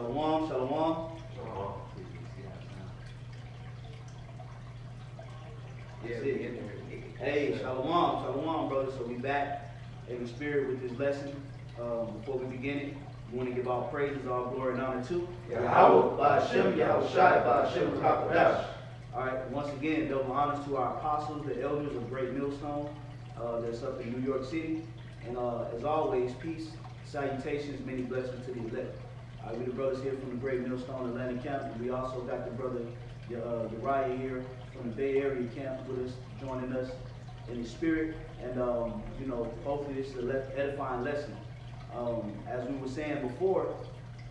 Shalom, shalom. That's it. Hey, shalom, shalom, brother. So we back in the spirit with this lesson. Before we begin it, we want to give all praises, all glory and honor to YAHAWAH, BAHASHAM, YAHAWASHI, BAHASHAM. All right, once again, double honors to our apostles, the elders of Great Millstone that's up in New York City. And as always, peace, salutations, many blessings to the elect. We the brothers here from the Great Millstone Atlanta camp, and we also got the brother YAHAWAH here from the Bay Area camp with us, joining us in the spirit. And you know, hopefully this is an edifying lesson. As we were saying before,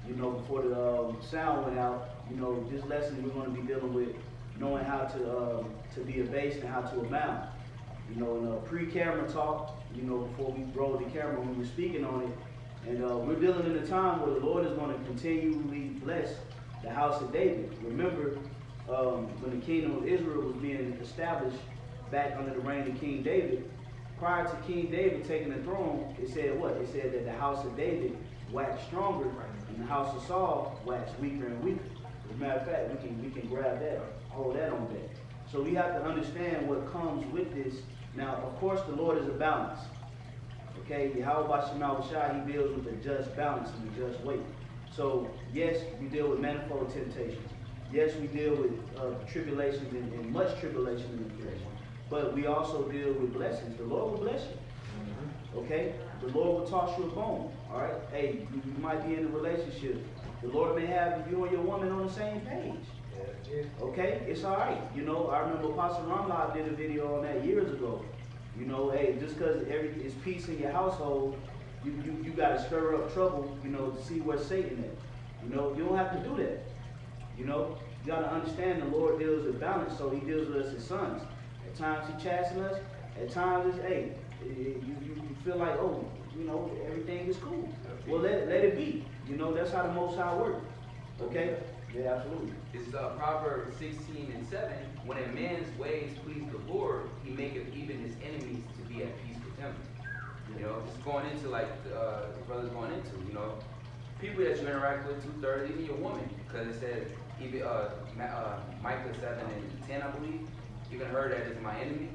you know, before the sound went out, you know, this lesson we're going to be dealing with knowing how to be abased and how to abound. You know, in a pre-camera talk, you know, before we rolled the camera, we were speaking on it. And we're dealing in a time where the Lord is going to continually bless the house of David. Remember, when the kingdom of Israel was being established back under the reign of King David, prior to King David taking the throne, it said what? It said that the house of David waxed stronger and the house of Saul waxed weaker and weaker. As a matter of fact, we can grab that, hold that on that. So we have to understand what comes with this. Now, of course, the Lord is a balance. Okay, YAHAWASHI, he deals with a just balance and a just weight. So, yes, we deal with manifold temptations. Yes, we deal with tribulations and much tribulation in the flesh. But we also deal with blessings. The Lord will bless you. Okay? The Lord will toss you a bone. All right? Hey, you might be in a relationship. The Lord may have you and your woman on the same page. Okay? It's all right. You know, I remember Apostle Ramla did a video on that years ago. You know, hey, just because it's peace in your household, you got to stir up trouble, you know, to see where Satan is. You know, you don't have to do that. You know, you got to understand the Lord deals with balance, so he deals with us as sons. At times he chastens us. At times it's, hey, you feel like, oh, you know, everything is cool. Well, let it be. You know, that's how the Most High works. Okay? Yeah, absolutely. It's Proverbs 16:7. When a man's ways please the Lord, he maketh even his enemies to be at peace with him. You know, just going into like the brother's going into, you know, people that you interact with, 2/3, even your woman, because it said, even Micah 7:10, I believe, even her that is my enemy.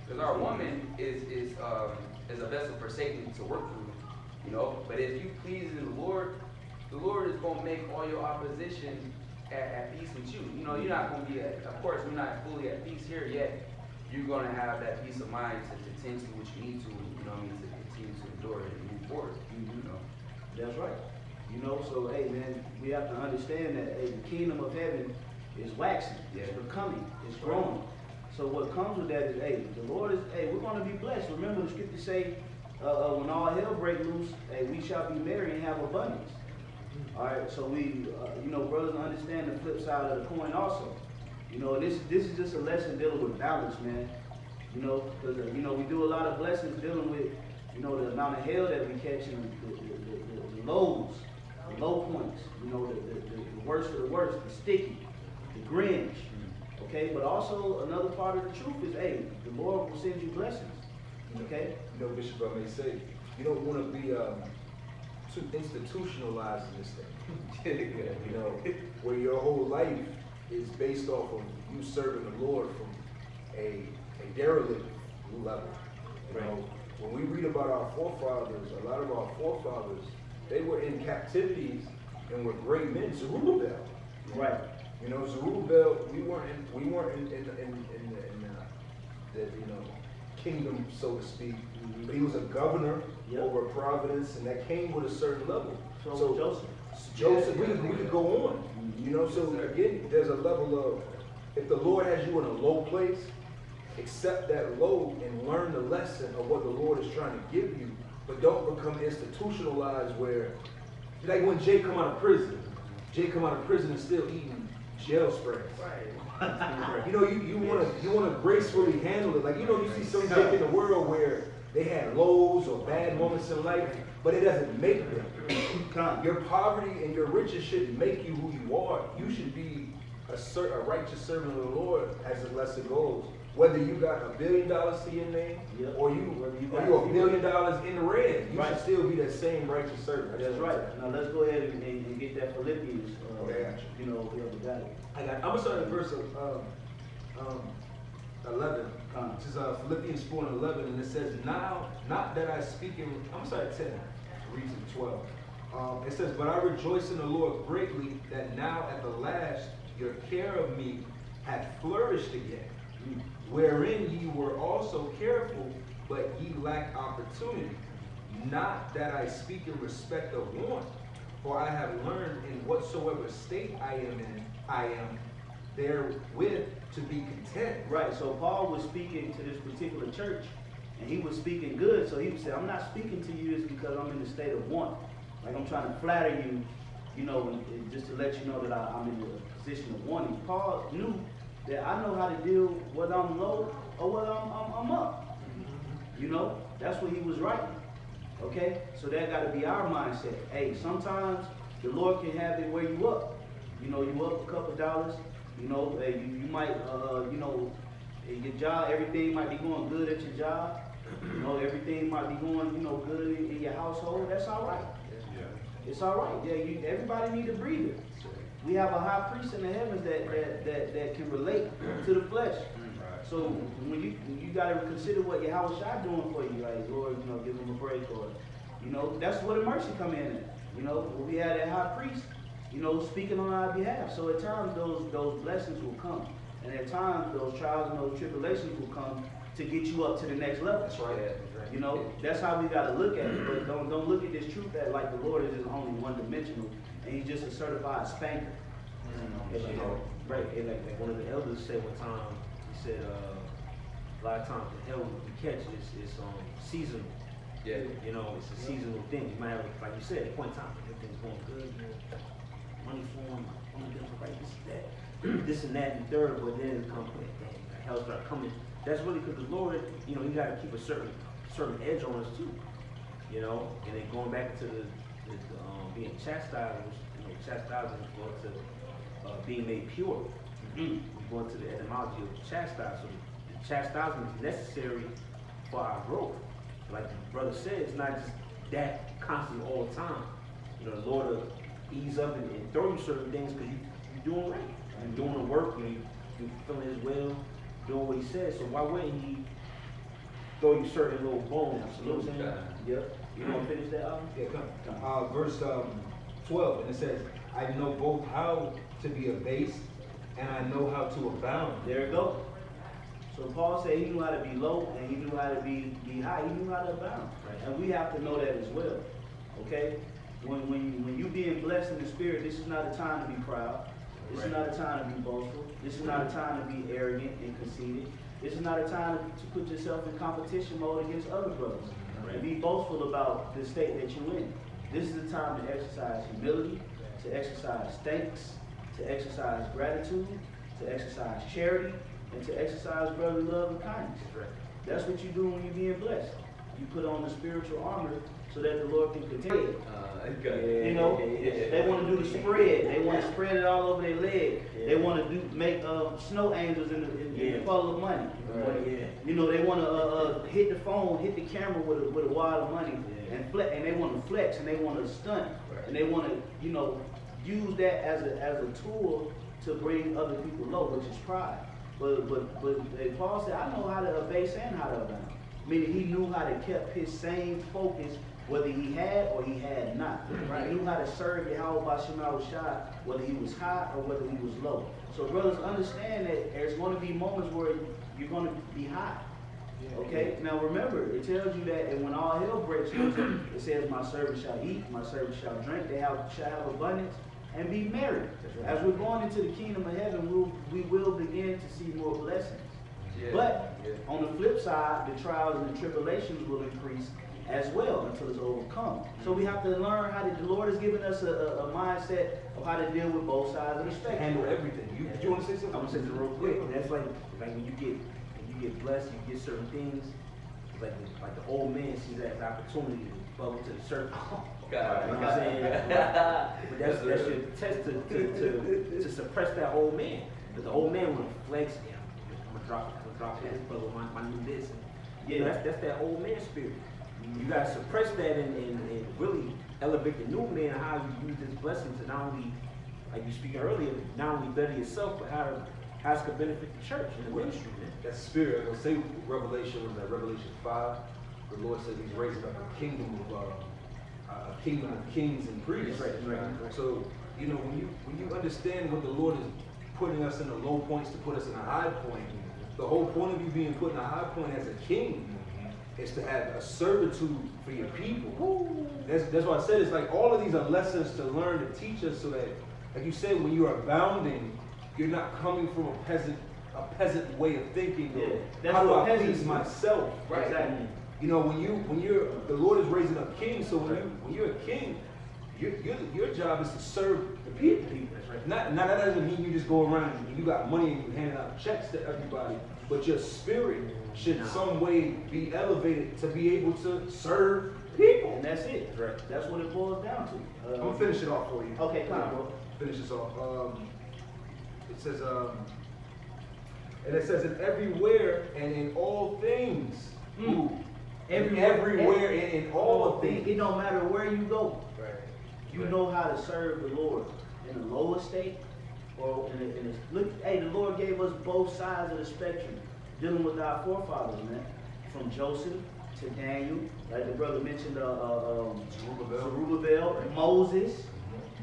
Because our woman is a vessel for Satan to work through, you know. But if you please the Lord is going to make all your opposition at peace with you. You know, you're not going to be of course, we're not fully at peace here yet. You're going to have that peace of mind to tend to what you need to, you know what I mean, to continue to endure it and move forward, you know. That's right. You know, so, hey, man, we have to understand that, hey, the kingdom of heaven is waxing, it's becoming, it's growing. So what comes with that is, hey, the Lord is, hey, we're going to be blessed. Remember the scripture say, when all hell break loose, hey, we shall be merry and have abundance. All right, so we, you know, brothers understand the flip side of the coin also. You know, this is just a lesson dealing with balance, man. You know, because, you know, we do a lot of lessons dealing with, you know, the amount of hell that we catch and the lows, the low points, you know, the worst of the worst, the sticky, the cringe. Okay, but also another part of the truth is, hey, the Lord will send you blessings. Okay? You know, Bishop, I may say, you don't want to be too institutionalized in this thing. You know, where your whole life is based off of you serving the Lord from a derelict level. You know, when we read about our forefathers, a lot of our forefathers, they were in captivities and were great men. Zerubbabel. Right. You know, Zerubbabel, we weren't in the you know, kingdom, so to speak. But he was a governor over a province, and that came with a certain level. So Joseph, we could go on. You know, so again, there's a level of, if the Lord has you in a low place, accept that low and learn the lesson of what the Lord is trying to give you, but don't become institutionalized where, like when Jay come out of prison and still eating jail sprays. Right. You know, you wanna gracefully handle it. Like, you know, you see some people in the world where they had lows or bad moments in life, but it doesn't make them. Your poverty and your riches shouldn't make you who you are. You should be a righteous servant of the Lord, as the lesson goes. whether you got $1 billion to your name, Yep. or you $1 billion in the red, you Right. should still be that same righteous servant. That's right. Now let's go ahead and get that Philippians. Okay, I got you know, whoever got it. I'm gonna start at verse 11. Come. This is Philippians 4:11, and it says, "Now, not that I speak in." I'm gonna start at 10. Read to 12. It says, "But I rejoice in the Lord greatly that now at the last your care of me hath flourished again, wherein ye were also careful, but ye lacked opportunity. Not that I speak in respect of want, for I have learned in whatsoever state I am therewith to be content." Right, so Paul was speaking to this particular church, and he was speaking good, so he would say, I'm not speaking to you just because I'm in the state of want. Like I'm trying to flatter you, you know, and just to let you know that I'm in the position of wanting. Paul knew that I know how to deal whether I'm low or whether I'm up. You know, that's what he was writing. Okay, so that got to be our mindset. Hey, sometimes the Lord can have it where you up. You know, you up a couple dollars. You know, you might, you know, your job, everything might be going good at your job. You know, everything might be going, you know, good in your household. That's all right. It's all right. Yeah, everybody need a breather. We have a high priest in the heavens that can relate to the flesh. So when you got to consider what YAHAWASHI doing for you, like Lord, you know, give him a break, or you know, that's where the mercy come in at. You know, when we had that high priest, you know, speaking on our behalf. So at times those blessings will come, and at times those trials and those tribulations will come to get you up to the next level. That's right. You know, that's how we got to look at it. But don't look at this truth that like the Lord is just only one dimensional, and He's just a certified spanker. Right, and like one of the elders said one time, he said, a lot of times the hell we catch is seasonal. Yeah. You know, it's a seasonal thing. You might have, like you said, at point in time, everything's going good, you know, money flowing, money bills are right, this and that and third, but then it comes, dang, hell start coming. That's really because the Lord, you know, He got to keep a certain edge on us too, you know. And then going back to the being chastised, you know, chastising is going to being made pure. We're going to the etymology of chastise. So the chastisement is necessary for our growth. Like the brother said, it's not just that constant all the time. You know, the Lord will ease up and throw you certain things because you're doing right. You're doing the work, you're fulfilling His will, doing what He says. So why wouldn't He throw you certain little bones? You know what I'm saying? Yep. You want to finish that? Yeah, come. Verse 12, and it says, "I know both how to be abased, and I know how to abound." There you go. So Paul said he knew how to be low and he knew how to be high. He knew how to abound. Right. And we have to know that as well. Okay? When you being blessed in the Spirit, this is not a time to be proud. This is not a time to be boastful. This is not a time to be arrogant and conceited. This is not a time to put yourself in competition mode against other brothers. Right. And be boastful about the state that you're in. This is the time to exercise humility, to exercise thanks, to exercise gratitude, to exercise charity, and to exercise brotherly love and kindness. That's what you do when you're being blessed. You put on the spiritual armor so that the Lord can continue. You know, they want to do the spread. They want to spread it all over their leg. They want to make snow angels in the puddle of money. You know, they want to hit the phone, hit the camera with a wad of money, and they want to flex and they want to stunt and they want to, you know, use that as a tool to bring other people low, which is pride. But Paul said, I know how to abase and how to abound. Meaning he knew how to keep his same focus whether he had or he had not. Right. He knew how to serve YAHAWASHI whether he was high or whether he was low. So brothers, understand that there's going to be moments where you're going to be high. Okay? Now remember, it tells you that and when all hell breaks loose, it says, my servant shall eat, my servant shall drink, they shall have abundance, and be merry. As we're going into the kingdom of heaven, we will begin to see more blessings. But on the flip side, the trials and the tribulations will increase as well until it's overcome. So we have to learn how to, the Lord has given us a mindset of how to deal with both sides of the spectrum. Handle everything. You want to say something? I'm gonna say something real quick. That's like when you get blessed, you get certain things. Like the old man sees that as an opportunity to bubble to the surface. You know what I'm saying? But that's your test to suppress that old man. Because the old man want to flex. I'm gonna drop this, brother, my new this. And, Yeah. you know, that's that old man spirit. You gotta suppress that and really elevate the new man, how you use this blessing to not only, like you speaking earlier, not only better yourself, but how it's gonna benefit the church and the ministry, man. That spirit, I'm gonna say Revelation, was that Revelation 5, the Lord says he's raising up a kingdom of kings and priests. Right. So, you know, when you understand what the Lord is putting us in the low points to put us in a high point, the whole point of you being put in a high point as a king is to have a servitude for your people. That's why I said it's like all of these are lessons to learn, to teach us, so that, like you said, when you are abounding, you're not coming from a peasant way of thinking. Yeah. How do I peasants please do. myself? Right. Exactly. You know, when you're the Lord is raising up kings, so when you're a king, your job is to serve the people. That's right. Not that doesn't mean you just go around and you got money and you handing out checks to everybody, but your spirit should some way be elevated to be able to serve people. And that's it. Right. That's what it boils down to. I'm gonna finish it off for you. Okay, come on, bro. Finish this off. It says, and it says, in everywhere and in all things. Everywhere and in all things. It don't matter where you go. Right. You know how to serve the Lord in the lower state or hey, the Lord gave us both sides of the spectrum dealing with our forefathers, man. From Joseph to Daniel, like the brother mentioned, Zerubbabel, Moses.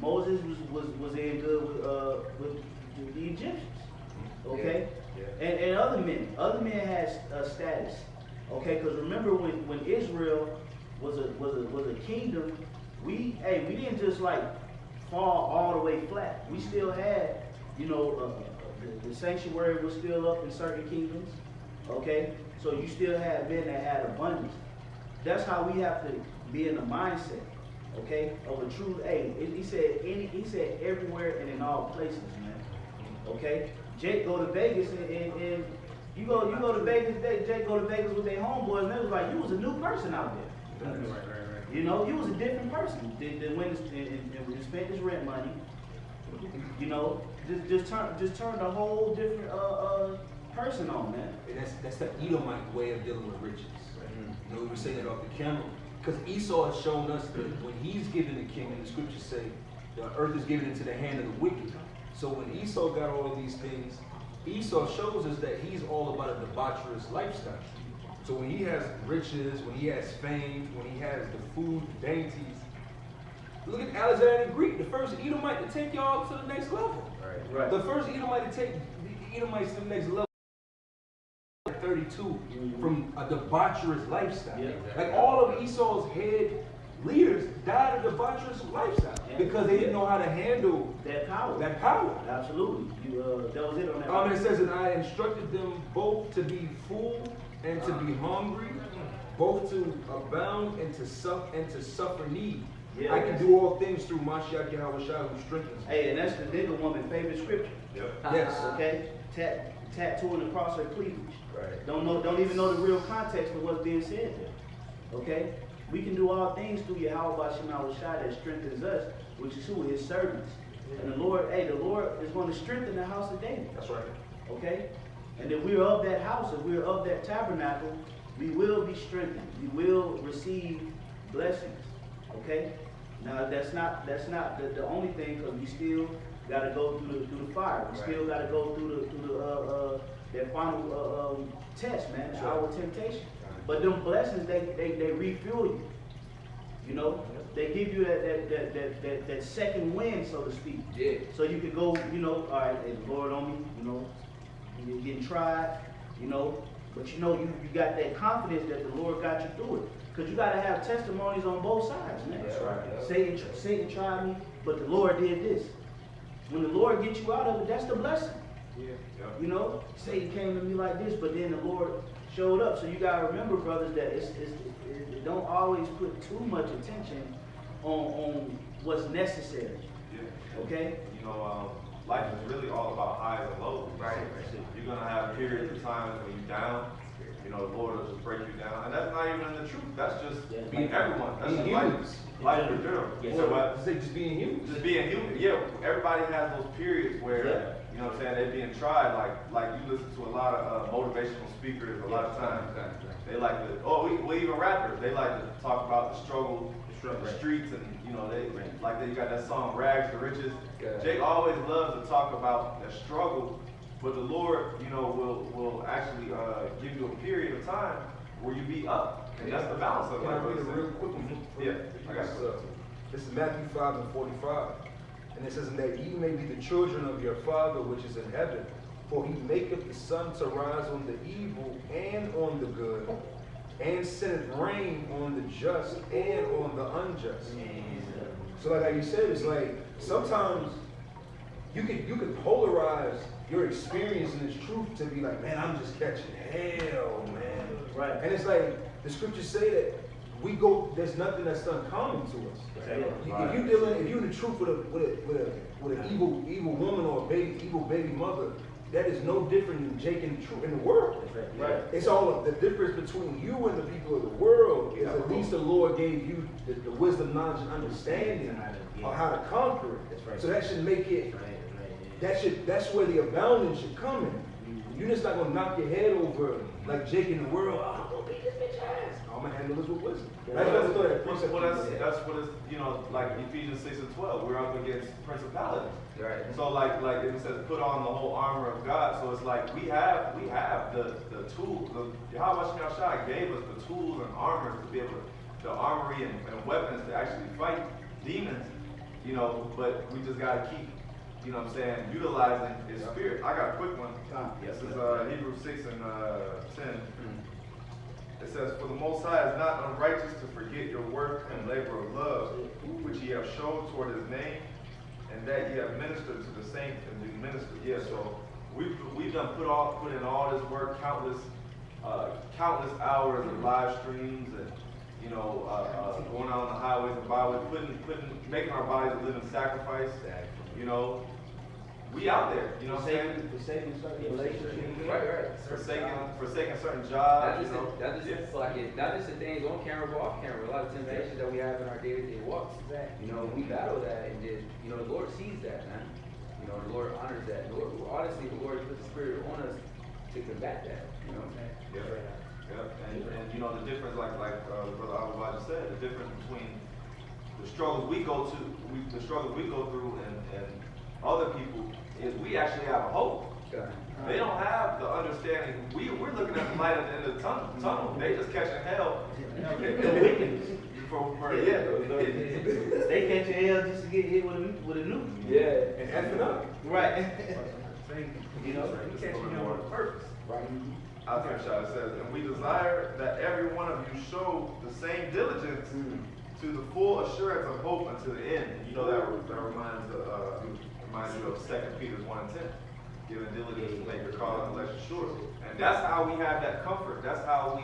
Moses was in good with the Egyptians, okay? Yeah. And other men had status, okay? Because remember when Israel was a kingdom, we didn't just like fall all the way flat. We still had, you know, the sanctuary was still up in certain kingdoms, okay? So you still had men that had abundance. That's how we have to be in the mindset, okay, of a true. He said everywhere and in all places, man. Okay, Jake go to Vegas and you go to Vegas. Jake go to Vegas with their homeboys, and they was like, you was a new person out there. Right. You know, you was a different person. They went and spent his rent money. You know, just turned a whole different person on, man. And that's the Edomite way of dealing with riches. You know, we were saying it off the camera. Because Esau has shown us that when he's given the kingdom, the scriptures say, the earth is given into the hand of the wicked. So when Esau got all of these things, Esau shows us that he's all about a debaucherous lifestyle. So when he has riches, when he has fame, when he has the food, the dainties, look at Alexander the Greek, the first Edomite to take y'all to the next level. Right. The first Edomite to take the Edomites to the next level. 32 from a debaucherous lifestyle. Yeah. Like all of Esau's head leaders died a debaucherous lifestyle because they didn't know how to handle That power. Absolutely. That was it on that. And it says that I instructed them both to be full and to be hungry, both to abound and to suffer need. Yeah. I can do all things through Mashiach YAHAWASHI who strengthens me. Hey, and that's the nigga woman favorite scripture. Yes. Okay? Tattooing across her cleavage. Right. Don't even know the real context of what's being said there. Okay? We can do all things through YAHAWASHI that strengthens us, which is who? His servants. And the Lord is going to strengthen the house of David. That's right. Okay? And if we're of that house, if we're of that tabernacle, we will be strengthened. We will receive blessings. Okay? Now that's not the only thing, because we still got to go through the fire. We still got to go through that final test, man, the hour of temptation. But them blessings, they refuel you. You know, they give you that second wind, so to speak. Yeah. So you can go, you know, all right, hey, the Lord on me, you know, you're getting tried, you know, but you know you got that confidence that the Lord got you through it. Because you got to have testimonies on both sides, man. That's right. Satan tried me, but the Lord did this. When the Lord gets you out of it, that's the blessing. Yeah. You know, Satan came to me like this, but then the Lord showed up. So you got to remember, brothers, that it don't always put too much attention on what's necessary. Yeah. Okay? You know, life is really all about highs and lows. Right. You're going to have periods of times when you're down. You know, the Lord will just break you down. And that's not even the truth. That's just being everyone. That's just humans. Life in general. Yes. So what? Just being human. Just being human. Yeah, everybody has those periods where, you You know what I'm saying? They're being tried. Like you listen to a lot of motivational speakers. A lot of times they like to. Well, even rappers. They like to talk about the struggle, the streets, and you know they got that song "Rags to Riches." Jake always loves to talk about the struggle, but the Lord, you know, will actually give you a period of time where you be up, and that's the balance of it. Can I read it real quick? Yeah, I got you. This is Matthew 5:45. And it says, "And that ye may be the children of your Father which is in heaven, for he maketh the sun to rise on the evil and on the good, and sendeth rain on the just and on the unjust." So like how you said, it's like sometimes you could polarize your experience in this truth to be like, man, I'm just catching hell, man. Right. And it's like the scriptures say that there's nothing that's uncommon to us. Right. If you're in the truth with an evil woman or evil baby mother, that is no different than Jake in the world. Right. It's all the difference between you and the people of the world is at least the Lord gave you the wisdom, knowledge, and understanding of how to conquer it. That's right. So that should make it. That's where the abounding should come in. You're just not gonna knock your head over like Jake in the world. Oh, I'm gonna beat this bitch ass. I'm gonna handle this with wisdom. Well, that's what it's, you know, like Ephesians 6:12. We're up against principalities. Right. So like it says, put on the whole armor of God. So it's like we have the tools. YAHAWASHI gave us the tools and armor to be able to, the armory and weapons to actually fight demons. You know, but we just gotta keep, you know what I'm saying, utilizing his spirit. I got a quick one. This is Hebrews 6:10. It says, "For the Most High is not unrighteous to forget your work and labor of love, which ye have shown toward his name, and that ye have ministered to the saints and do minister." Yeah, so we've done put in all this work, countless hours of live streams, and you know, going out on the highways and byways, making our bodies a living sacrifice. You know, we out there. You know what I'm saying? Forsaking certain relationships. Right. Forsaking certain jobs. Not just the things on camera, but off camera. A lot of temptations that we have in our day-to-day walks. You know, we battle that, and then, you know, the Lord sees that, man. You know, the Lord honors that. Honestly, the Lord put the Spirit on us to combat that. You know what I'm saying? Yeah. And you know the difference, like Brother Abashed just said, the difference between the struggles we go through, and other people is we actually have a hope. They don't have the understanding. We're looking at the light at the end of the tunnel. They just catching hell. They catching hell just to get hit with a nuke. Yeah. And effing up. Right. You know, we catching hell on purpose. Right. I'll finish out. It says, "And we desire that every one of you show the same diligence to the full assurance of hope unto the end." And you know that reminds you of 2 Peter 1:10. Giving diligence to make your call and election sure. And that's how we have that comfort. That's how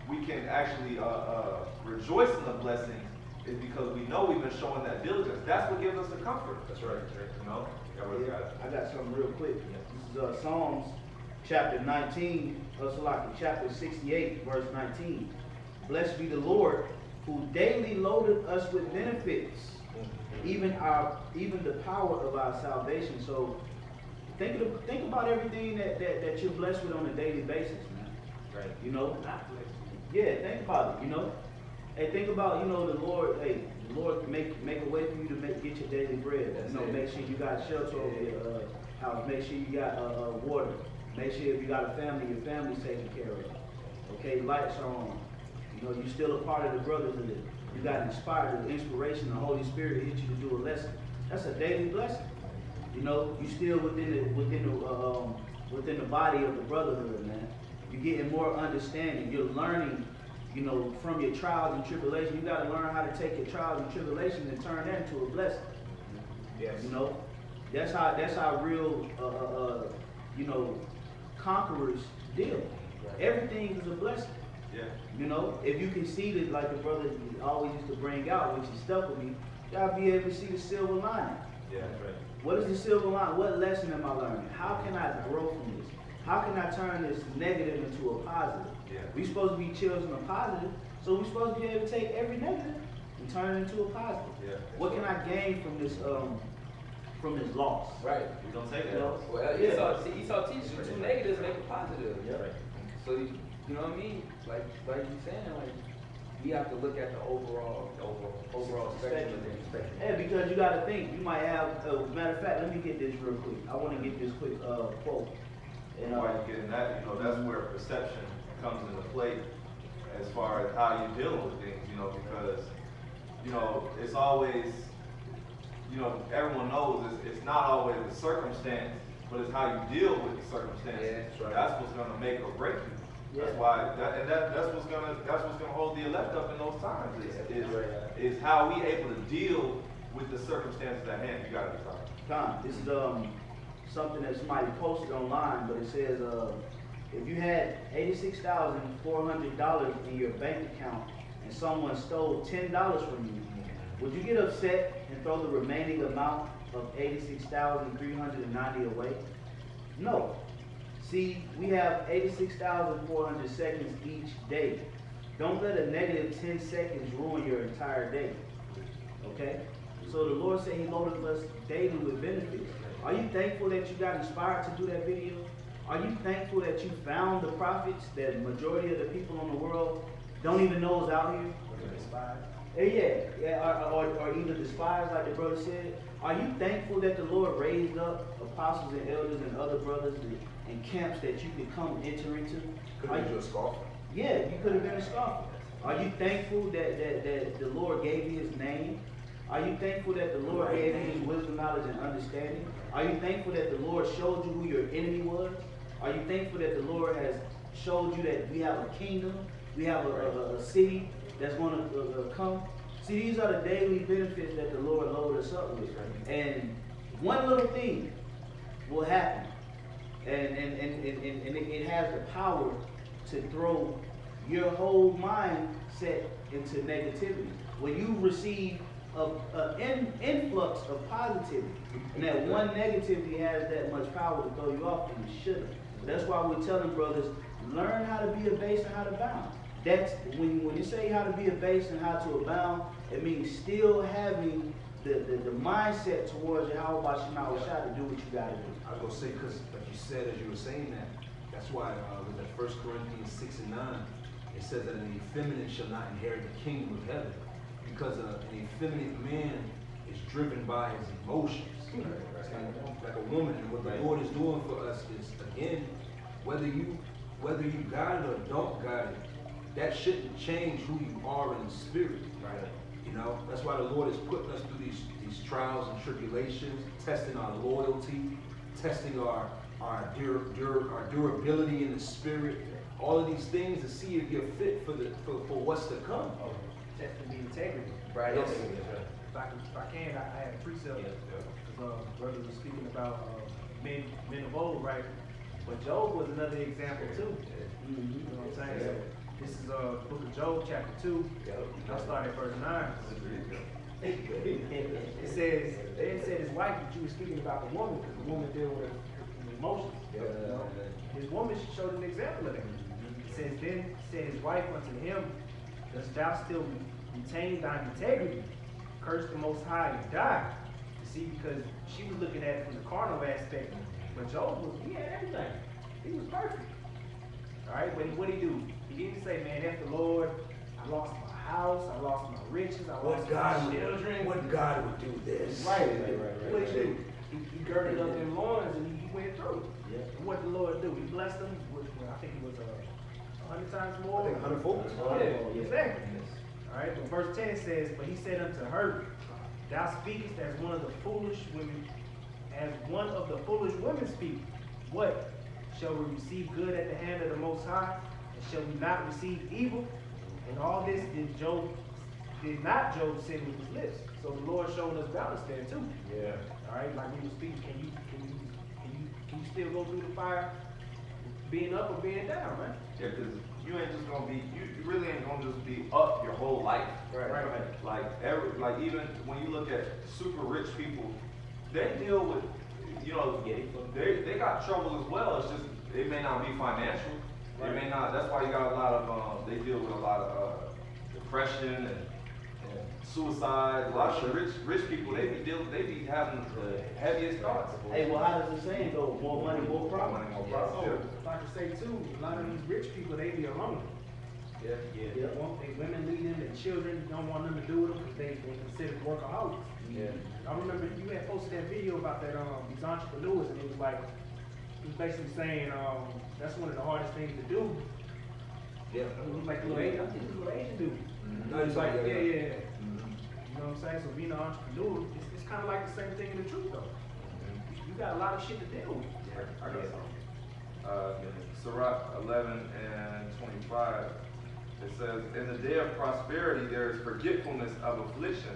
we can actually rejoice in the blessings, is because we know we've been showing that diligence. That's what gives us the comfort. That's right. You know? I got something real quick. This is Psalms chapter 19, chapter 68, verse 19. "Blessed be the Lord, who daily loaded us with benefits, even the power of our salvation." So think about everything that you're blessed with on a daily basis, man. Right. You know? Yeah, think about it, you know? Hey, think about, you know, the Lord make a way for you to get your daily bread. That's you know, it. make sure you got shelter over your house. Make sure you got water. Make sure if you got a family, your family's taken care of. Okay, lights are on. You know, you're still a part of the brotherhood. You got inspired, the inspiration, the Holy Spirit hit you to do a lesson. That's a daily blessing. You know, you still within the body of the brotherhood, man. You're getting more understanding. You're learning, you know, from your trials and tribulations. You got to learn how to take your trials and tribulations and turn that into a blessing. Yes. You know, that's how real, you know, conquerors deal. Everything is a blessing. Yeah. You know, if you can see that, like the brother always used to bring out, which is stuck with me, you gotta be able to see the silver lining. Yeah, that's right. What is the silver line? What lesson am I learning? How can I grow from this? How can I turn this negative into a positive? Yeah. We're supposed to be children of positive, so we're supposed to be able to take every negative and turn it into a positive. Yeah. What can I gain from this from his loss. Right. We don't take You that. know? Well, Esau teaches you 2 negatives make a positive. Yeah. So you know what I mean? Like you saying, like we have to look at the overall spectrum of things. Yeah, because you got to think, you might have, matter of fact, let me get this real quick. I want to get this quick quote. And while you're getting that, that's where perception comes into play as far as how you're dealing with things, because, it's always, everyone knows it's not always the circumstance, but it's how you deal with the circumstance. Yeah, that's right. That's what's gonna make or break you. That's Yeah. why, that's what's gonna hold the elect up in those times. Is how we able to deal with the circumstances at hand. You gotta be talking. This is something that somebody posted online, but it says if you had $86,400 in your bank account and someone stole $10 from you, would you get upset and throw the remaining amount of $86,390 away? No. See, we have 86,400 seconds each day. Don't let a negative 10 seconds ruin your entire day. Okay? So the Lord said He loaded us daily with benefits. Are you thankful that you got inspired to do that video? Are you thankful that you found the prophets that the majority of the people in the world don't even know is out here? Or either despised, like the brother said. Are you thankful that the Lord raised up apostles and elders and other brothers and camps that you could come enter into? Could have been a scoffer. Yeah, you could have been a scoffer. Are you thankful that the Lord gave you His name? Are you thankful that the Lord gave you His wisdom, knowledge, and understanding? Are you thankful that the Lord showed you who your enemy was? Are you thankful that the Lord has showed you that we have a kingdom, we have a city that's going to come? See, these are the daily benefits that the Lord loaded us up with. And one little thing will happen. And it has the power to throw your whole mindset into negativity. When you receive an influx of positivity, and that one negativity has that much power to throw you off, and it shouldn't. That's why we're telling brothers, learn how to be abased and how to abound. That's when you say how to be abased and how to abound, it means still having the mindset towards YAHAWASHI to do what you got to do. I was going to say, because like you said, as you were saying that's why with that 1 Corinthians 6 and 9, it says that an effeminate shall not inherit the kingdom of heaven, because an effeminate man is driven by his emotions. Like a woman. And what the Lord is doing for us is, again, whether you got it or don't got it, that shouldn't change who you are in the spirit. Right. That's why the Lord is putting us through these trials and tribulations, testing our loyalty, testing our durability in the spirit. All of these things to see if you're fit for what's to come. Testing the integrity. Right. Yes. If I can, I had a precept. Brothers were speaking about men of old, right? But Job was another example too. You know what I'm saying? So this is book of Job, chapter 2. I'll start at verse 9. It said his wife, but you were speaking about the woman, because the woman dealt with emotions. His woman showed an example of it. It says, then said his wife unto him, dost thou still retain thine integrity? Curse the Most High and die. You see, because she was looking at it from the carnal aspect. But Job he had everything. He was perfect. All right, but what did he do? He didn't say, man, after the Lord, I lost my house, I lost my riches, I lost my children. What God would do this? Right. What did he do? He girded up them loins and he went through. Yeah. And what did the Lord do? He blessed him with, I think it was 100 times more. I think 100-fold. Yeah, exactly. All right, but verse 10 says, but he said unto her, thou speakest as one of the foolish women, as one of the foolish women speak. What? Shall we receive good at the hand of the Most High? And shall we not receive evil? And all this did not Job sin with his lips. So the Lord showing us balance there too. Yeah. All right, like we were speaking, can you still go through the fire, being up or being down, man? Yeah, because you ain't just gonna be, you really ain't gonna just be up your whole life. Right. Like even when you look at super rich people, they deal with, they got trouble as well. It's just, it may not be financial. It may not, that's why you got a lot of, they deal with a lot of depression and suicide. A lot of rich people, they be having the heaviest thoughts. Hey, well, how does the saying go? More money, more More problem. money, more Oh, problems. if I could say too, a lot of these rich people, they be alone. Yeah. They want their women leading, their children don't want them to do with them because they consider workaholics. Yeah. I remember you had posted that video about that these entrepreneurs, and it was like, it was basically saying that's one of the hardest things to do. Yeah. It was like little Asian, I think it was little Asian dude. Mhm. It was like, Yeah, yeah, yeah. yeah. You know what I'm saying? So being an entrepreneur, it's kind of like the same thing in the truth though. You got a lot of shit to deal with. I got something. Sirach 11 and 25. It says, in the day of prosperity there is forgetfulness of affliction,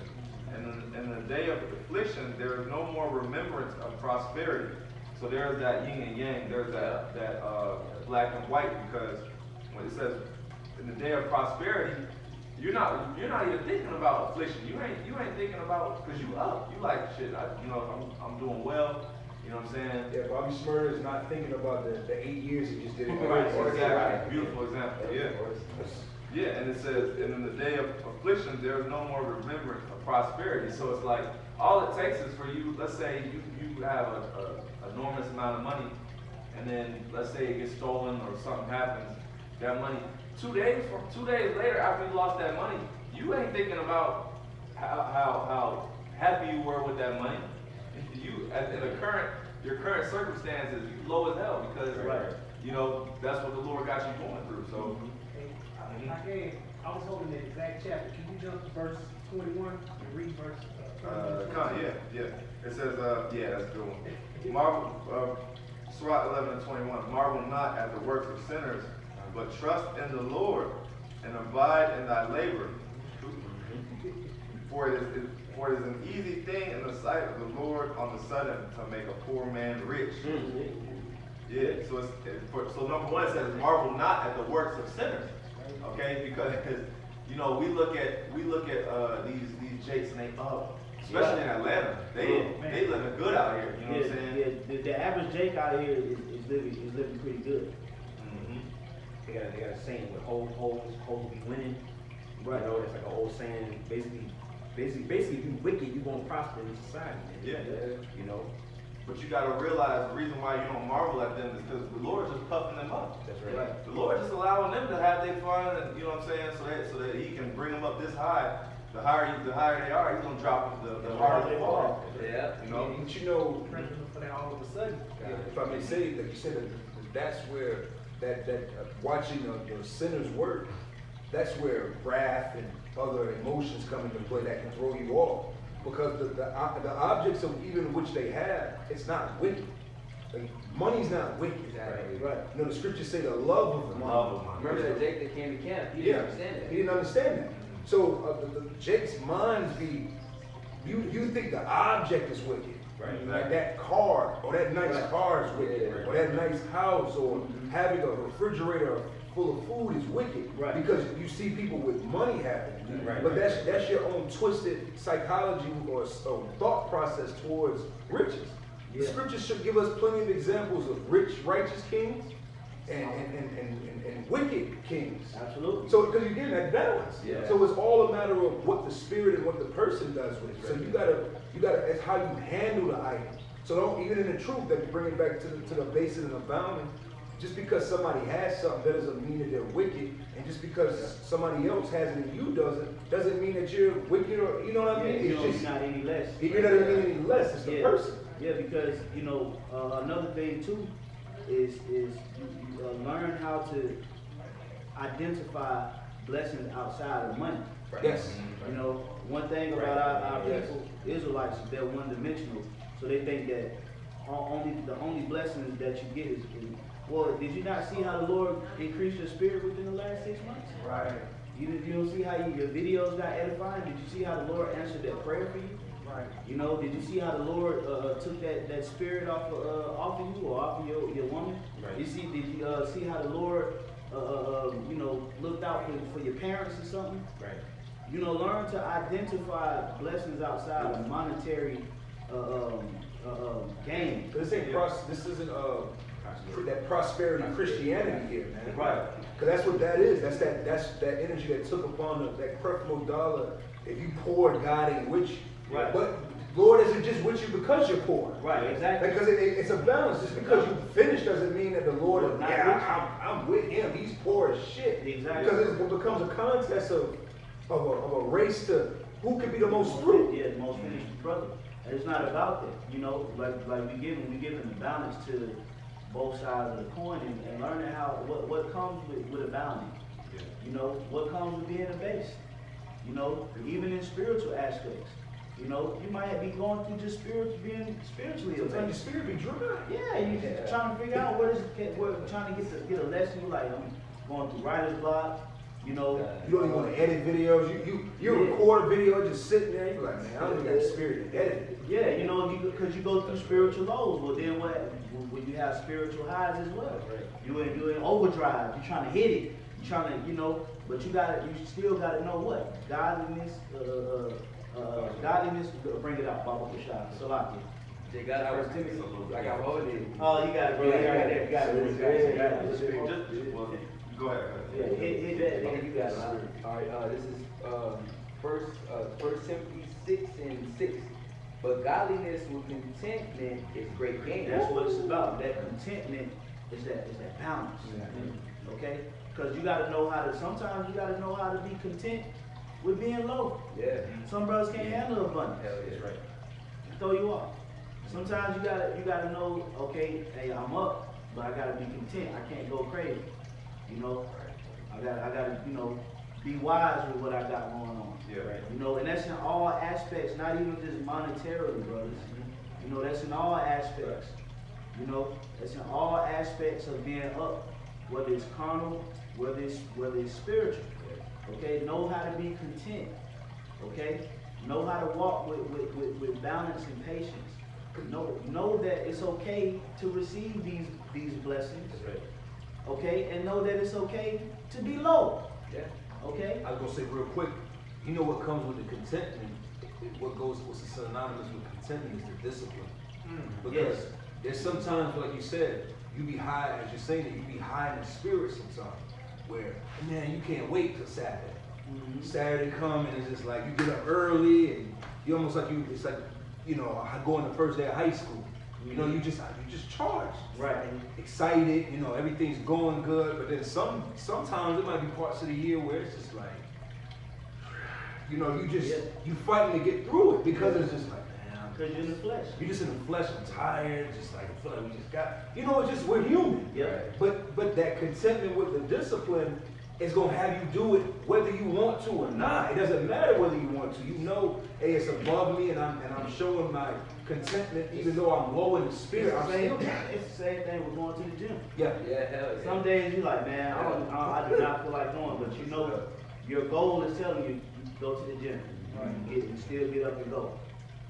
and in the day of affliction there is no more remembrance of prosperity. So there's that yin and yang. There's that black and white, because when it says in the day of prosperity, you're not even thinking about affliction. You ain't thinking about, because you up. You like shit. I'm doing well. You know what I'm saying? Yeah, Bobby Smurder is not thinking about the 8 years he just did it. Right, Right. exactly. Beautiful example. Yeah. Yeah, and it says, and in the day of affliction, there is no more remembrance of prosperity. So it's like, all it takes is for you, let's say you have a enormous amount of money, and then let's say it gets stolen or something happens, that money, 2 days later after you lost that money, you ain't thinking about how happy you were with that money. You, in your current circumstances, you low as hell, because that's what the Lord got you going through. So. I was holding the exact chapter. Can you jump to verse 21 and read verse 22? Yeah. It says, that's a good one. Marvel, Surah 11 and 21. Marvel not at the works of sinners, but trust in the Lord and abide in thy labor. For it is an easy thing in the sight of the Lord on the sudden to make a poor man rich. Yeah. So number one, it says, marvel not at the works of sinners. Okay, because we look at these jakes and they up, especially in Atlanta. They living good out here. You know what I'm saying? Yeah, the average jake out here is living pretty good. Mm-hmm. They got a saying with hoes be winning. Right. You know, it's like an old saying. Basically, if you wicked, you gonna prosper in society. Yeah. You know. But you got to realize the reason why you don't marvel at them is because the Lord just puffing them up. That's right. The Lord just allowing them to have their fun, and you know what I'm saying, so that He can bring them up this high. The higher they are, He's gonna drop them. The harder they fall. Yeah. You know. But you know, Prepping for that all of a sudden. if I may say, like you said, that's where that watching the sinner's work, that's where wrath and other emotions come into play that can throw you off. Because the objects of even which they have, it's not wicked. Like, money's not wicked. Right. You know, the scriptures say the love of the money. Remember that Jake that came to camp? He didn't understand that. He didn't understand that. So Jake's minds be, you think the object is wicked. Right. Like that car, or that nice car is wicked, or that nice house, or having a refrigerator full of food is wicked. Right. Because you see people with money having it. Right. But that's your own twisted psychology or thought process towards riches. The Yeah. scriptures should give us plenty of examples of rich, righteous kings and wicked kings. Absolutely. So, because you're getting that balance. Yeah. So it's all a matter of what the spirit and what the person does with it. So you gotta, it's how you handle the item. So don't, even in the truth, that you bring it back to the basic and abounding, just because somebody has something, that doesn't mean that they're wicked. And just because somebody else has it and you doesn't mean that you're wicked, or, you know what I mean? You're not any less. You're not any less, it's the person. Yeah, because, another thing too is you learn how to identify blessings outside of money. Yes. One thing about our people, Israelites, is they're one-dimensional. So they think that the only blessings that you get is, well, did you not see how the Lord increased your spirit within the last 6 months? Right. You don't see how your videos got edifying? Did you see how the Lord answered that prayer for you? Right. Did you see how the Lord took that spirit off of you or off of your woman? Right. Did you see how the Lord looked out for your parents or something? Right. Learn to identify blessings outside of monetary gain. This isn't that prosperity Christianity here, man. Right. Because that's what that is. That's that energy that took upon that creflo dollar If you poor, God ain't with you. Right. But Lord isn't just with you because you're poor. Right, exactly. Because it's a balance. Just because you finish doesn't mean that the Lord is Not I'm with him. He's poor as shit. Exactly. Because it becomes a contest of a race to who can be the most fruit. Yeah, the most finished brother. And it's not about that. You know, like we giving the balance to both sides of the coin and learning what comes with abounding. You know, what comes with being abased. You know, even in spiritual aspects. You know, you might be going through just being spiritually Sometimes your abased. spirit be dry. Yeah, you just trying to figure out trying to get a lesson. You like, I'm going through writer's block. You know, You don't even want to edit videos. You record a video just sitting there. You're like, man, I don't even got the spirit to edit it. yeah, you know, because you go through spiritual lows. Well, then when you have spiritual highs as well. You in overdrive. You're trying to hit it. You're trying to, you know, but you still gotta know what godliness. Godliness. Bring it out, Baba Kushai. Salaki. They got First Timothy. I got hold it. Oh, you got it, bro. You got it. You got it. Well, go ahead. Yeah, hit that, man. You got it. All right, this is First Timothy 6:6. But godliness with contentment is great gain. That's what it's about. That contentment is that balance. Okay? Because you gotta know sometimes you gotta know how to be content with being low. Yeah. Some brothers can't handle abundance. Hell yeah. That's right. Throw you off. Sometimes you gotta know, okay, hey, I'm up, but I gotta be content. I can't go crazy. You know? I gotta, you know, be wise with what I got going on. Yeah. Right? You know, and that's in all aspects, not even just monetarily, brothers. You know, that's in all aspects. You know, that's in all aspects of being up, whether it's carnal, whether it's spiritual. Okay, know how to be content. Okay, know how to walk with balance and patience. Know that it's okay to receive these blessings. Okay, and know that it's okay to be low. Yeah. Okay. I was gonna say real quick, you know what comes with the contentment? What's synonymous with contentment is the discipline. Because Yes. there's sometimes, like you said, you be high, as you're saying that, you be high in the spirit sometimes, where, man, you can't wait till Saturday. Saturday come and it's just like, you get up early and you almost like it's like, you know, going the first day of high school. You know, you just charged. Right. Excited, you know, everything's going good, but then sometimes it might be parts of the year where it's just like, you know, you fighting to get through it because it's just like, man, Because you're in the flesh. you're just in the flesh, I'm tired, just like I feel like we just got, you know, it's just, we're human. Yeah. But that contentment with the discipline is gonna have you do it whether you want to or not. It doesn't matter whether you want to. You know, hey, it's above me and I'm showing my contentment even though I'm low in the spirit. I'm saying, It's the same thing with going to the gym. yeah. Yeah, hell yeah. Some days you're like, man, I do not feel like going, but you know, your goal is telling you go to the gym. You still get up and go.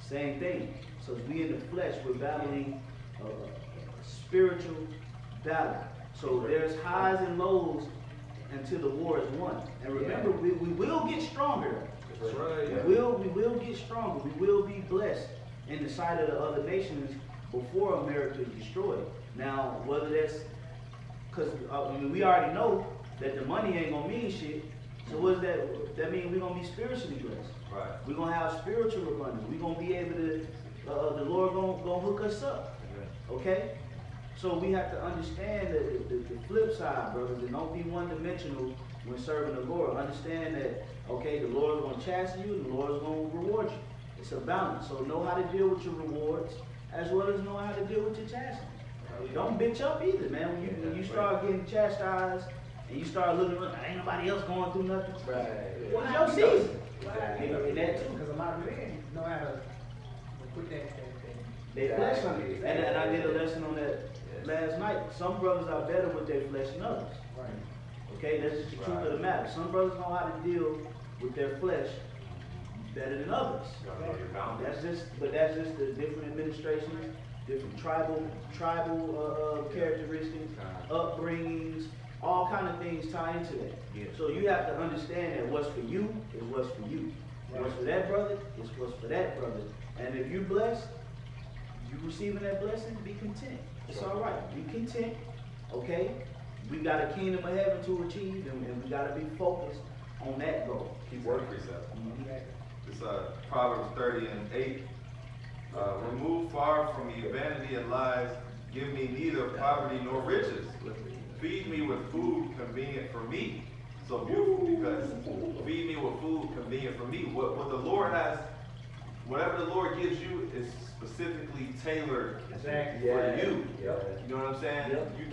Same thing. So as we in the flesh, we're battling a spiritual battle. So there's highs and lows until the war is won. And remember, we will get stronger. That's right. We will get stronger. We will be blessed in the sight of the other nations before America is destroyed. Now, whether that's because we already know that the money ain't gonna mean shit. So what does that? That means we're gonna be spiritually blessed. Right. We're gonna have spiritual abundance. We're gonna be able to. The Lord gonna hook us up. Okay. So we have to understand the flip side, brothers, and don't be one-dimensional when serving the Lord. Understand that, okay, the Lord is going to chasten you, and the Lord is going to reward you. It's a balance. So know how to deal with your rewards, as well as know how to deal with your chastening. Don't bitch up either, man. When you start getting chastised, and you start looking, ain't nobody else going through nothing. Right. What's your season? Right. And that too. Because a lot of men know how to put that. They flesh on it. And I did a lesson on that last night. Some brothers are better with their flesh than others. Right. Okay, that's just the truth of the matter. Some brothers know how to deal with their flesh better than others. That's just the different administrations, different tribal characteristics, upbringings, all kind of things tie into that. So you have to understand that what's for you is what's for you. What's for that brother is what's for that brother. And if you're blessed, you receiving that blessing, be content. It's all right. Be content. Okay? We got a kingdom of heaven to achieve, and we got to be focused on that goal. Keep working yourself. It's Proverbs 30:8. Remove far from me vanity and lies. Give me neither poverty nor riches. Feed me with food convenient for me. So beautiful, because feed me with food convenient for me. What the Lord has, whatever the Lord gives you is specifically tailored Exactly. for you. Yep. You know what I'm saying? Yep. You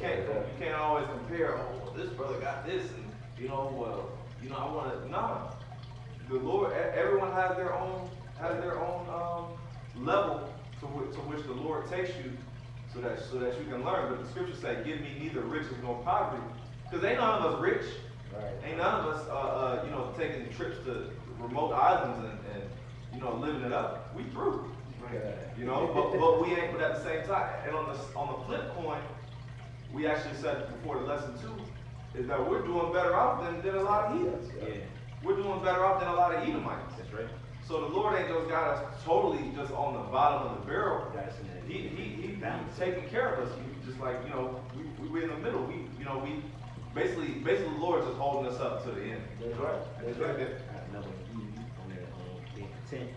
can't always compare. Oh, well, this brother got this, and I want to. Nah, the Lord. Everyone has their own level to which the Lord takes you, so that you can learn. But the scriptures say, "Give me neither riches nor poverty," because ain't none of us rich. Right. Ain't none of us taking trips to remote islands and living it up. We through. But we ain't. But at the same time, and on the flip coin, we actually said before the lesson too, is that we're doing better off than a lot of heathens. Yeah, We're doing better off than a lot of Edomites. that's right. So the Lord ain't just got us totally just on the bottom of the barrel. That's in that. He taking care of us. Just like we in the middle. We basically the Lord's just holding us up to the end. That's right. That's right. I have another on that being content.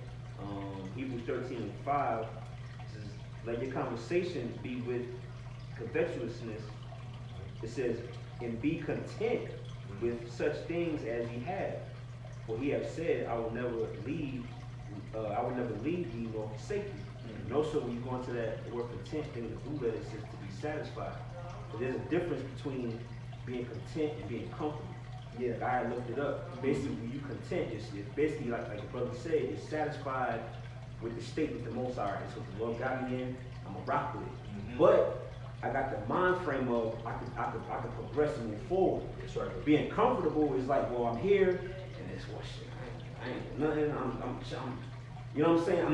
Hebrews 13:5 says, "Let your conversation be with covetousness." It says, "And be content with such things as ye have. For he have said, I will never leave thee nor forsake thee." And also when you go into that word content in the blue letter, it says to be satisfied. But there's a difference between being content and being comfortable. Yeah. I looked it up. Basically, when you content, it's basically like the brother said, you're satisfied with the state that the Most High is. So the Lord got me in, I'm gonna rock with it. But I got the mind frame of I could progress and move forward. That's right. Being comfortable is like, well, I'm here, and it's what shit. I ain't nothing. I'm you know what I'm saying?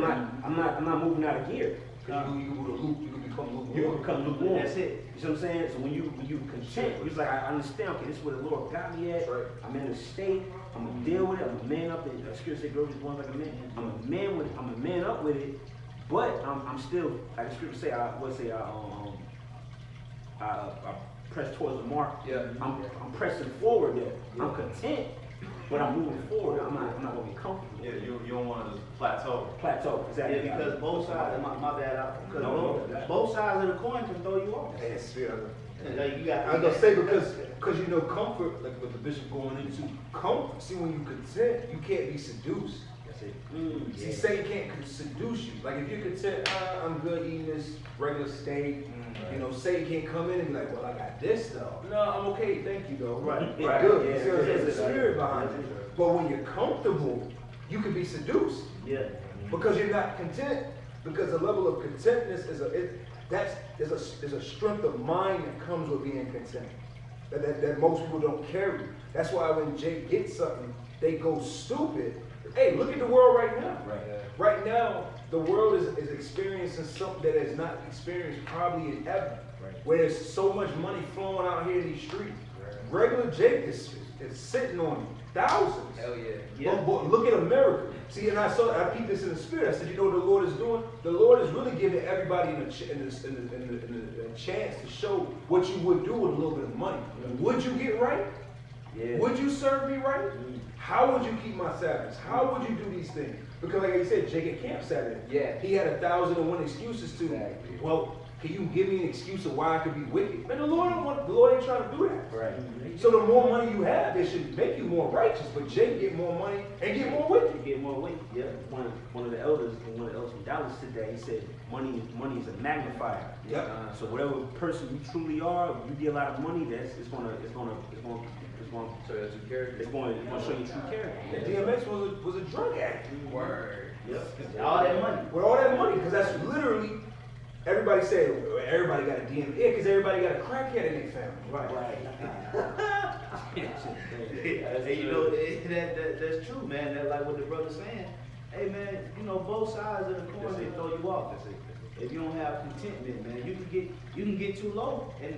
I'm not moving out of gear. You can become lukewarm. You become lukewarm. That's it. You see what I'm saying? So when you content, you're like, I understand. Okay, this is where the Lord got me at. That's right. I'm in a state. I'm gonna deal with it. I'm a man up. The scripture says, "Girl, just born like a man." I'm a man with it. I'm a man up with it. But I'm still, like the scripture say, I press towards the mark. Yeah. I'm pressing forward there. I'm content, but I'm moving forward. I'm not gonna be comfortable. Yeah, you don't want to just plateau. Plateau, exactly. Yeah, because both sides, my bad, because No. both sides of the coin can throw you off. Yes, yeah. Like you got. I was gonna say because comfort, like what the bishop going into, comfort. See, when you content, you can't be seduced. That's it. See, Satan can't seduce you. Like if you're content, I'm good eating this regular steak. Satan can't come in and be like, well, I got this though. No, I'm okay, thank you though. Right. It's Right. good. Yeah. See, there's a Yeah. spirit behind it. But when you're comfortable, you can be seduced Yeah. because you're not content. Because the level of contentness is a strength of mind that comes with being content. That most people don't carry. That's why when Jake gets something, they go stupid. Hey, look at the world right now. Right. Right now, the world is experiencing something that is not experienced probably in ever. Right. Where there's so much money flowing out here in these streets. Regular Jake is sitting on thousands. Hell yeah. Yeah. But look at America. See, and I peeped this in the spirit. I said, you know what the Lord is doing? The Lord is really giving everybody a chance to show what you would do with a little bit of money. Would you get right? Yeah. Would you serve me right? How would you keep my Sabbaths? How would you do these things? Because like I said, Jake at camp Saturday. Yeah. He had 1,001 excuses to. Exactly. Well, can you give me an excuse of why I could be wicked? Man, the Lord ain't trying to do that. Right. So the more money you have, it should make you more righteous. But Jake get more money and get more wicked. You get more weight. Yeah, one of the elders from Dallas today, he said, money is a magnifier. Yep. So whatever person you truly are, when you get a lot of money, it's going to So that's your character. show you true character. And DMX was a drug addict. Word. Yep. All that money. With all that money, because that's literally, everybody said, everybody got a DMX, because everybody got a crackhead in their family. Right. That's Hey, that's true, man. That like what the brother's saying. Hey, man, both sides of the coin can throw you off. If you don't have contentment, man, you can get too low, and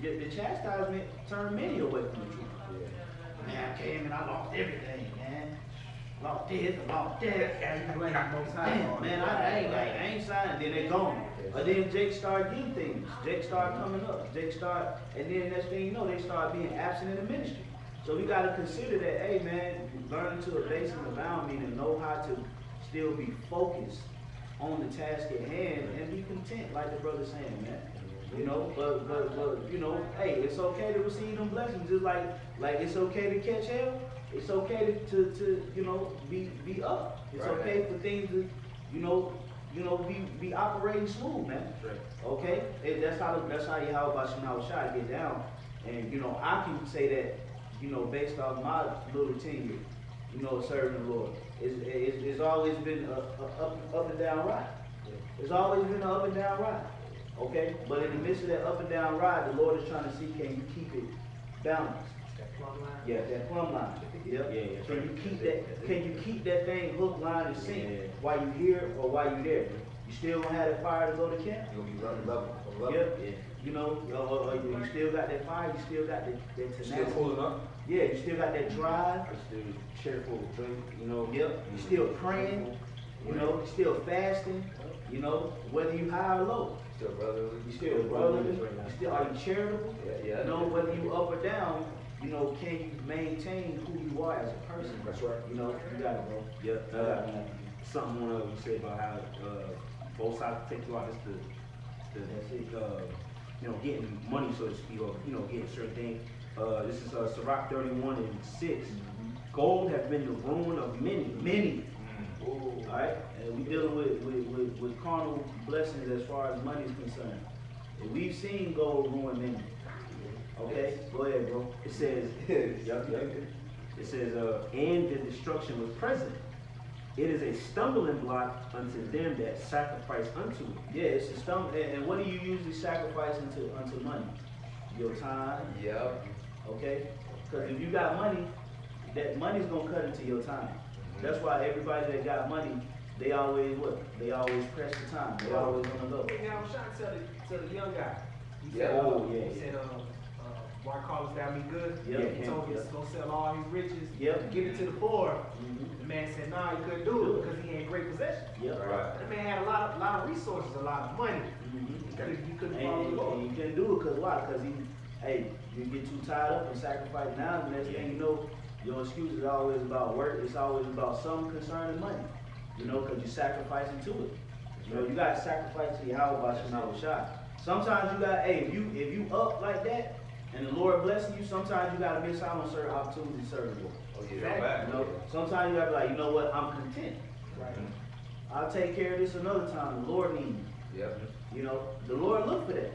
the chastisement turn many away from the truth. Man, I came and I lost everything, man. Lost this, I lost that. And you blame the Most High Damn, on it. man, I ain't signing. Then they gone. But then Jake started getting things. Jake started coming up. And then next thing you know, they started being absent in the ministry. So we gotta consider that, hey man, learning to abase and abound meaning know how to still be focused on the task at hand and be content, like the brother saying, man. You know, but you know, hey, it's okay to receive them blessings, just like it's okay to catch hell. It's okay to you know be up. It's okay for things to be operating smooth, man. Okay, that's how YAHAWASHI get down, and you know I can say that you know based off my little tenure, you know serving the Lord, it's always been a up and down ride. It's always been an up and down ride. Okay, but in the midst of that up and down ride, the Lord is trying to see can you keep it balanced. That plumb line. Yeah, that plumb line. Yep. Yeah. Can you keep that? Can you keep that thing hook, line, and sink while you here or while you there? You still gonna have that fire to go to camp? You're gonna be running level from level. Yep. You know, you still got that fire. You still got that tenacity. Still pulling up. Yeah, you still got that drive. I still cheerful, drink, you know. Yep. You still praying. You know, you still fasting. You know, whether you high or low. Still brotherly. You still brotherly. You still are you charitable? Yeah. You know, whether you up or down. You know, can you maintain who you are as a person? That's right. You know, you got it, bro. Yeah. Something one of you said about how both sides take you out. It's you know, getting money, so to speak, or you know, getting certain things. This is Sirach 31:6. Gold has been the ruin of many. All right, and we dealing with carnal blessings as far as money is concerned. And we've seen gold ruin many. Okay, go ahead, bro. It says, It says, and the destruction was present. It is a stumbling block unto them that sacrifice unto it. Yeah, it's a stumbling. And what do you usually sacrifice unto money? Your time. Yep. Okay, because if you got money, that money's gonna cut into your time. That's why everybody that got money, they always what? They always press the time. They always wanna go. Hey, now I'm trying to tell the young guy. He Yeah. said, he said, White Carlos got me good. Yeah. He told me to go sell all his riches. Yep. Give it to the poor. The man said, nah, he couldn't do it because he had great possession. Yep. Right. The man had a lot of resources, a lot of money. He couldn't follow the And Lord. you couldn't do it because why? Because you get too tied up and sacrifice now, and next thing you know, your excuse is always about work. It's always about something concerning money. You know, because you're sacrificing to it. You know, you got to sacrifice to YAHAWASHI. Sometimes you got, if you up like that, and the Lord blessing you, sometimes you got to miss out on certain opportunities to serve the Lord. Oh yeah. Exactly. You know, sometimes you got to be like, you know what, I'm content. Right. I'll take care of this another time. The Lord needs me. Yep. You know, the Lord look for that.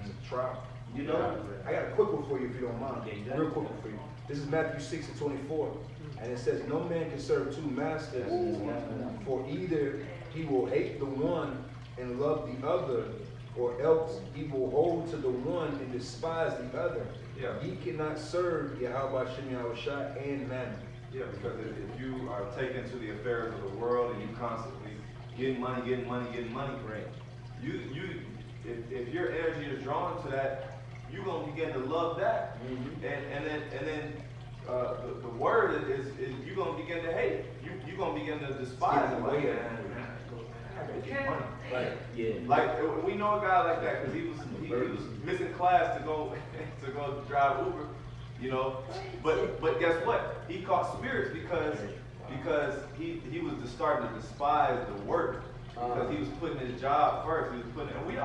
It's a trial. You know? I got a quick one for you if you don't mind. Yeah, Real quick one for you. This is Matthew 6:24. And it says, no man can serve two masters, for either he will hate the one and love the other, or else he will hold to the one and despise the other. Yeah. He cannot serve YAHAWASHI and Mammon. Yeah, because if you are taken to the affairs of the world and you constantly getting money, Right. if your energy is drawn to that, you're gonna begin to love that, and then the word is you're gonna begin to hate it. You're gonna begin to despise it. Like that. Right. Yeah. Like we know a guy like that because he was missing class to go drive Uber, you know. But guess what? He caught spirits because he was just starting to despise the work because he was putting his job first. He was putting, and we've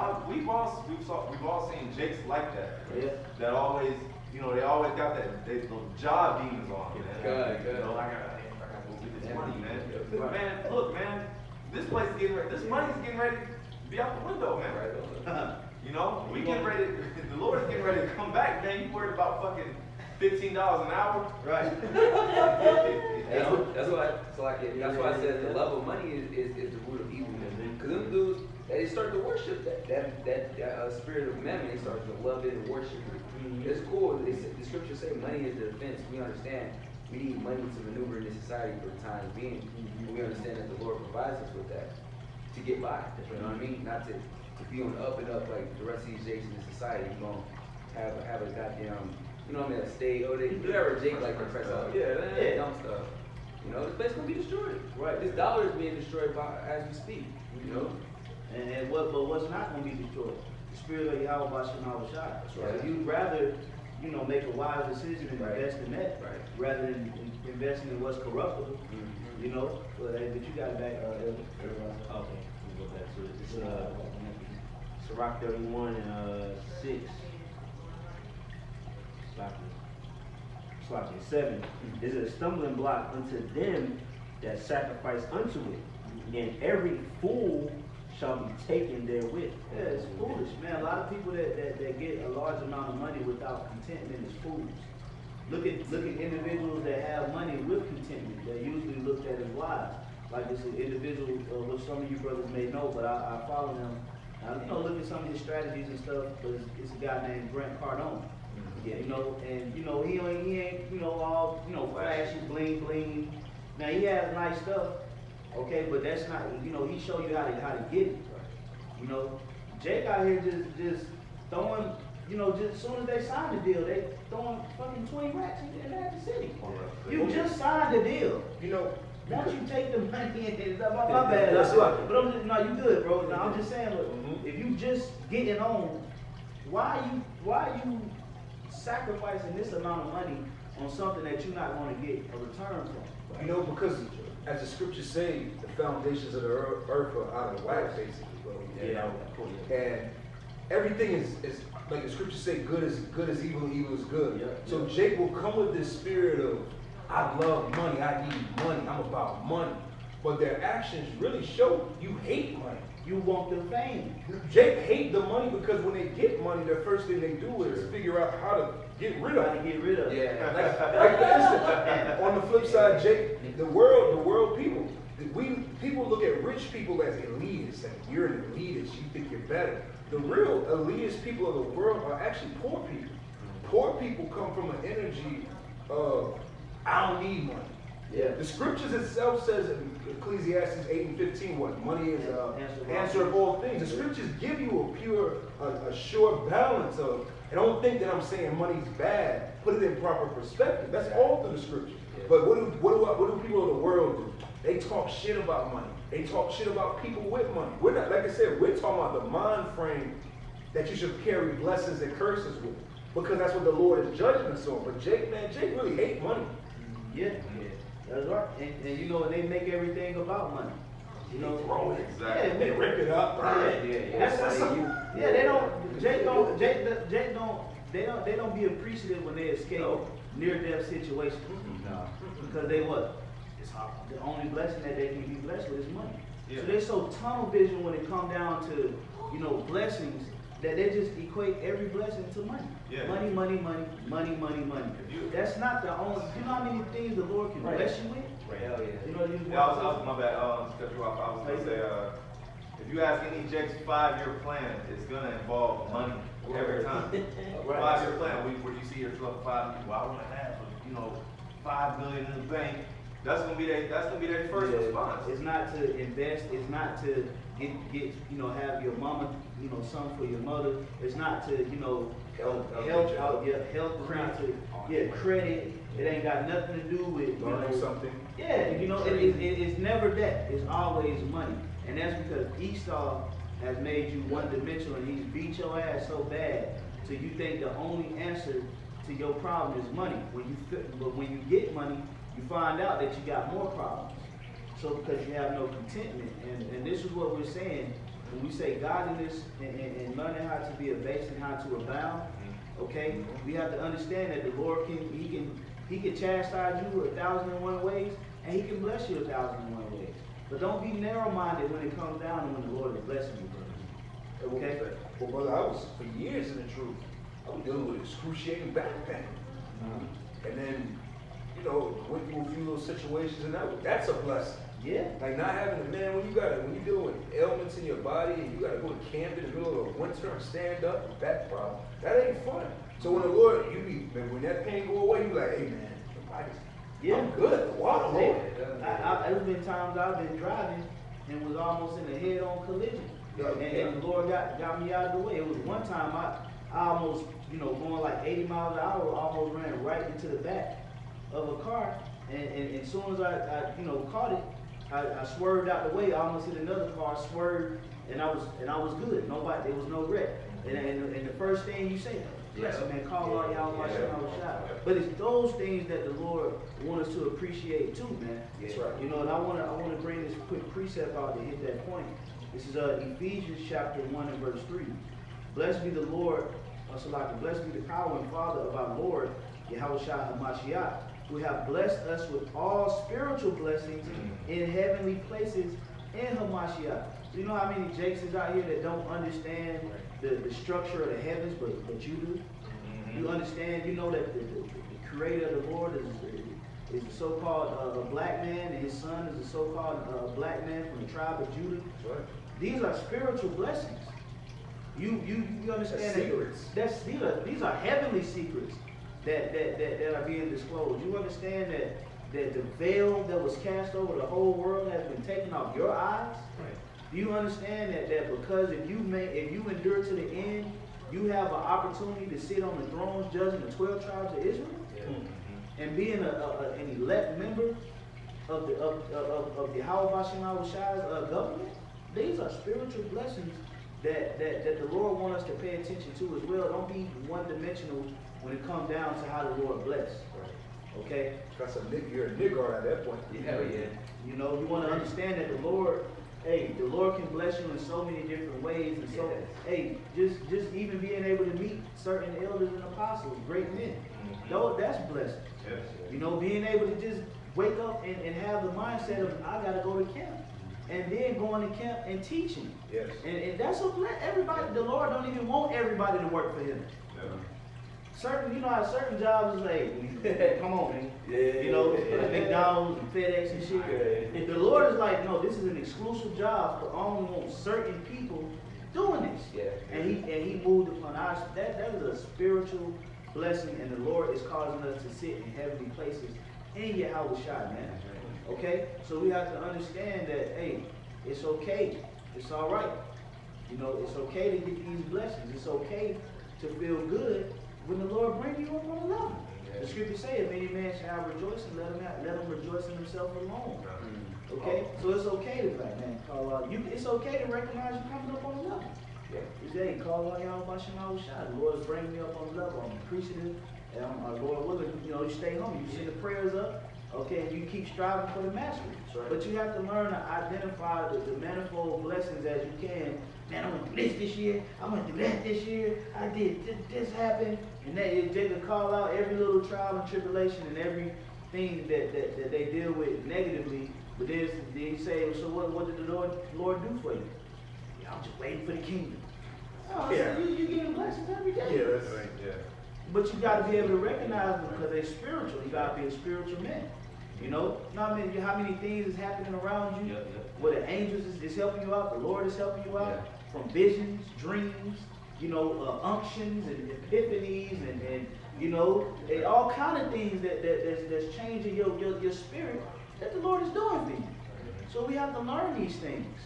all seen Jakes like that. Yeah. That always, you know, they always got they little job demons on them. Good. You know, I gotta go get this money, man. Man, look, man. This place is getting ready. This money's getting ready to be out the window, man. You know, we getting ready. The Lord is getting ready to come back, man. You worried about fucking $15 an hour, Right. That's why I said the love of money is the root of evil. Because them dudes, they start to worship that spirit of mammon. They start to love it and worship it. It's cool. The scriptures say money is the defense. We understand we need money to maneuver in this society for the time being. We understand that the Lord provides us with that to get by. You know what I mean? Not to be on the up and up like the rest of these Jakes in the society. You gonna have a goddamn, you know what I mean, a stay, or they do ever Jake like the press out. Yeah, dumb stuff. You know, this place gonna be destroyed. Right. This dollar is being destroyed as we speak. You know? But what's not gonna be destroyed? The spirit of YAHAWASHI. That's right. You'd rather you know, make a wise decision and Right. invest in that, Right. rather than investing in what's corruptible, Mhm. you know. But you got it back, Elder. Okay, we'll go back to it. It's Sirach 31 and 6. Sloppy 7. Is a stumbling block unto them that sacrifice unto it, and every fool shall be taken therewith. Yeah, it's foolish, man. A lot of people that get a large amount of money without contentment is fools. Look at individuals that have money with contentment. They're usually looked at as wise. Like this individual, which some of you brothers may know, but I follow him. I, you know, look at some of his strategies and stuff. But it's a guy named Grant Cardone. Yeah, you know, and you know he ain't you know all flashy, bling bling. Now he has nice stuff, okay, but that's not, you know, he show you how to get it. You know, Jake out here just throwing, you know, just as soon as they sign the deal, they throwing fucking 20 racks in the city. You just signed the deal. You know, Once you take the money in, my bad. That's right. But I'm just, no, you good, bro. No, I'm just saying, look, if you just getting on, why you sacrificing this amount of money on something that you're not going to get a return from? You know, because as the scriptures say, the foundations of the earth are out of whack, basically, bro. You know? And everything is like the scriptures say, good is evil, evil is good. Yeah, So yeah. Jake will come with this spirit of, I love money, I need money, I'm about money. But their actions really show you hate money. You want the fame. Jake hate the money because when they get money, the first thing they do is figure out how to get rid of Trying it. to get rid of it. Yeah. Like for instance, on the flip side, Jake, the world people, people look at rich people as elitists, and you're an elitist, you think you're better. The real elitist people of the world are actually poor people. Poor people come from an energy of, I don't need money. Yeah. The scriptures itself says in Ecclesiastes 8 and 15, what money is answer of all things. The scriptures give you a pure, a sure balance of, and don't think that I'm saying money's bad. Put it in proper perspective. That's all through the scriptures. Yeah. But what do people of the world do? They talk shit about money. They talk shit about people with money. We're not, like I said, we're talking about the mind frame that you should carry blessings and curses with, because that's what the Lord is judging us on. But Jake really hate money. Yeah. That's right. And you know, and they make everything about money. You know, Throw it. Exactly. Yeah, They rip it up. They don't be appreciative when they escape near-death situations. No. Because they what? It's hard. The only blessing that they can be blessed with is money. Yeah. So they're so tunnel vision when it comes down to, you know, blessings, that they just equate every blessing to money. Yeah. Money, money, money, money, money, money. If you- That's not the only. You know how many things the Lord can bless you with? Hell yeah. You know, you Yeah, I was my bad. Cut you off. I was gonna say, if you ask any Jake's 5-year plan, it's gonna involve money every time. Right. 5-year plan. Where you see yourself 5 people, I want to have, $5 million in the bank. That's gonna be their first Yeah. response. It's not to invest. It's not to get have your mama, something for your mother. It's not to help out your health. It's not to credit. It ain't got nothing to do with Learning something. Yeah, it's never that. It's always money, and that's because Esau has made you one-dimensional, and he's beat your ass so bad, so you think the only answer to your problem is money. But when you get money, you find out that you got more problems. So because you have no contentment, and this is what we're saying when we say godliness and learning how to be abased and how to abound. Okay, we have to understand that the Lord He can chastise you 1,001 ways, and He can bless you 1,001 ways. But don't be narrow-minded when it comes down to when the Lord is blessing you, brother. Okay? Well, brother, I was for years in the truth. I was dealing with excruciating back pain, and then went through a few little situations, and that's a blessing. Yeah. Like not having a man when you're dealing with ailments in your body and you gotta go to camp in the middle of winter and stand up with back problem. That ain't fun. So when the Lord, when that pain go away, you like, hey man, the body's, I'm good. The water, Lord. There's been times I've been driving and was almost in a head-on collision, and the Lord got me out of the way. It was one time I almost, going like 80 miles an hour, almost ran right into the back of a car, and as soon as I caught it, I swerved out the way. I almost hit another car, swerved, and I was good. There was no wreck. And the first thing you say, blessing, man. Call out YAHAWASHI, Yeah. But it's those things that the Lord wants us to appreciate too, man. That's right. You know, and I wanna bring this quick precept out to hit that point. This is Ephesians chapter 1 and verse 3. Blessed be the Lord, blessed be the power and Father of our Lord, YAHAWASHI HaMashiach, who have blessed us with all spiritual blessings in heavenly places in Hamashiach. You know how many Jakes is out here that don't understand the structure of the heavens, but you do? You understand, you know that the creator of the Lord is the so-called black man, and his son is the so-called black man from the tribe of Judah. Right. These are spiritual blessings. You understand That's that secrets. These are heavenly secrets that are being disclosed. You understand that the veil that was cast over the whole world has been taken off your eyes? Right. Do you understand that because if you endure to the end, you have an opportunity to sit on the thrones judging the 12 tribes of Israel? Yeah. And being an elect member of the YAHAWASHI's government? These are spiritual blessings that the Lord wants us to pay attention to as well. Don't be one-dimensional when it comes down to how the Lord bless. Right. Okay? You're a nigger at that point. Hell yeah. You know, you want to understand that the Lord can bless you in so many different ways. And so, just even being able to meet certain elders and apostles, great men. Though that's blessed. Yes. You know, being able to just wake up and have the mindset of, I got to go to camp. And then going to camp and teaching. Yes. And that's what everybody, the Lord don't even want everybody to work for him. Yeah. Certain, you know how certain jobs is like, come on, man. You know, McDonald's and FedEx and shit. The Lord is like, no, this is an exclusive job, but I only want certain people doing this. Yeah. And he moved upon us. That is a spiritual blessing, and the Lord is causing us to sit in heavenly places in YAHAWASHI, man. Okay? So we have to understand that, hey, it's okay. It's all right. You know, it's okay to get these blessings. It's okay to feel good when the Lord brings you up on a level. The scripture says, if any man shall rejoice, and let him rejoice in himself alone. Okay? So it's okay to like, man, call out. It's okay to recognize you coming up on a level. It's hey, call out YAHAWASHI. The Lord is bringing me up on a level. I'm appreciative. And I'm Lord willing, you know, you stay home. You send the prayers up. Okay, and you keep striving for the mastery. Right. But you have to learn to identify the manifold blessings as you can. Man, I'm going to do this year. I'm going to do that this year. I did this happened. And they could call out every little trial and tribulation and everything that they deal with negatively. But then you say, so what did the Lord do for you? Yeah, I'm just waiting for the kingdom. Oh, Yeah. so you're getting blessings every day. Yeah, that's right. Yeah. But you got to be able to recognize them because they're spiritual. You got to be a spiritual man. You know, how many things is happening around you? Where the angels is helping you out, the Lord is helping you out, from visions, dreams, you know, unctions and epiphanies and you know, and all kind of things that's changing your spirit that the Lord is doing for you. So we have to learn these things,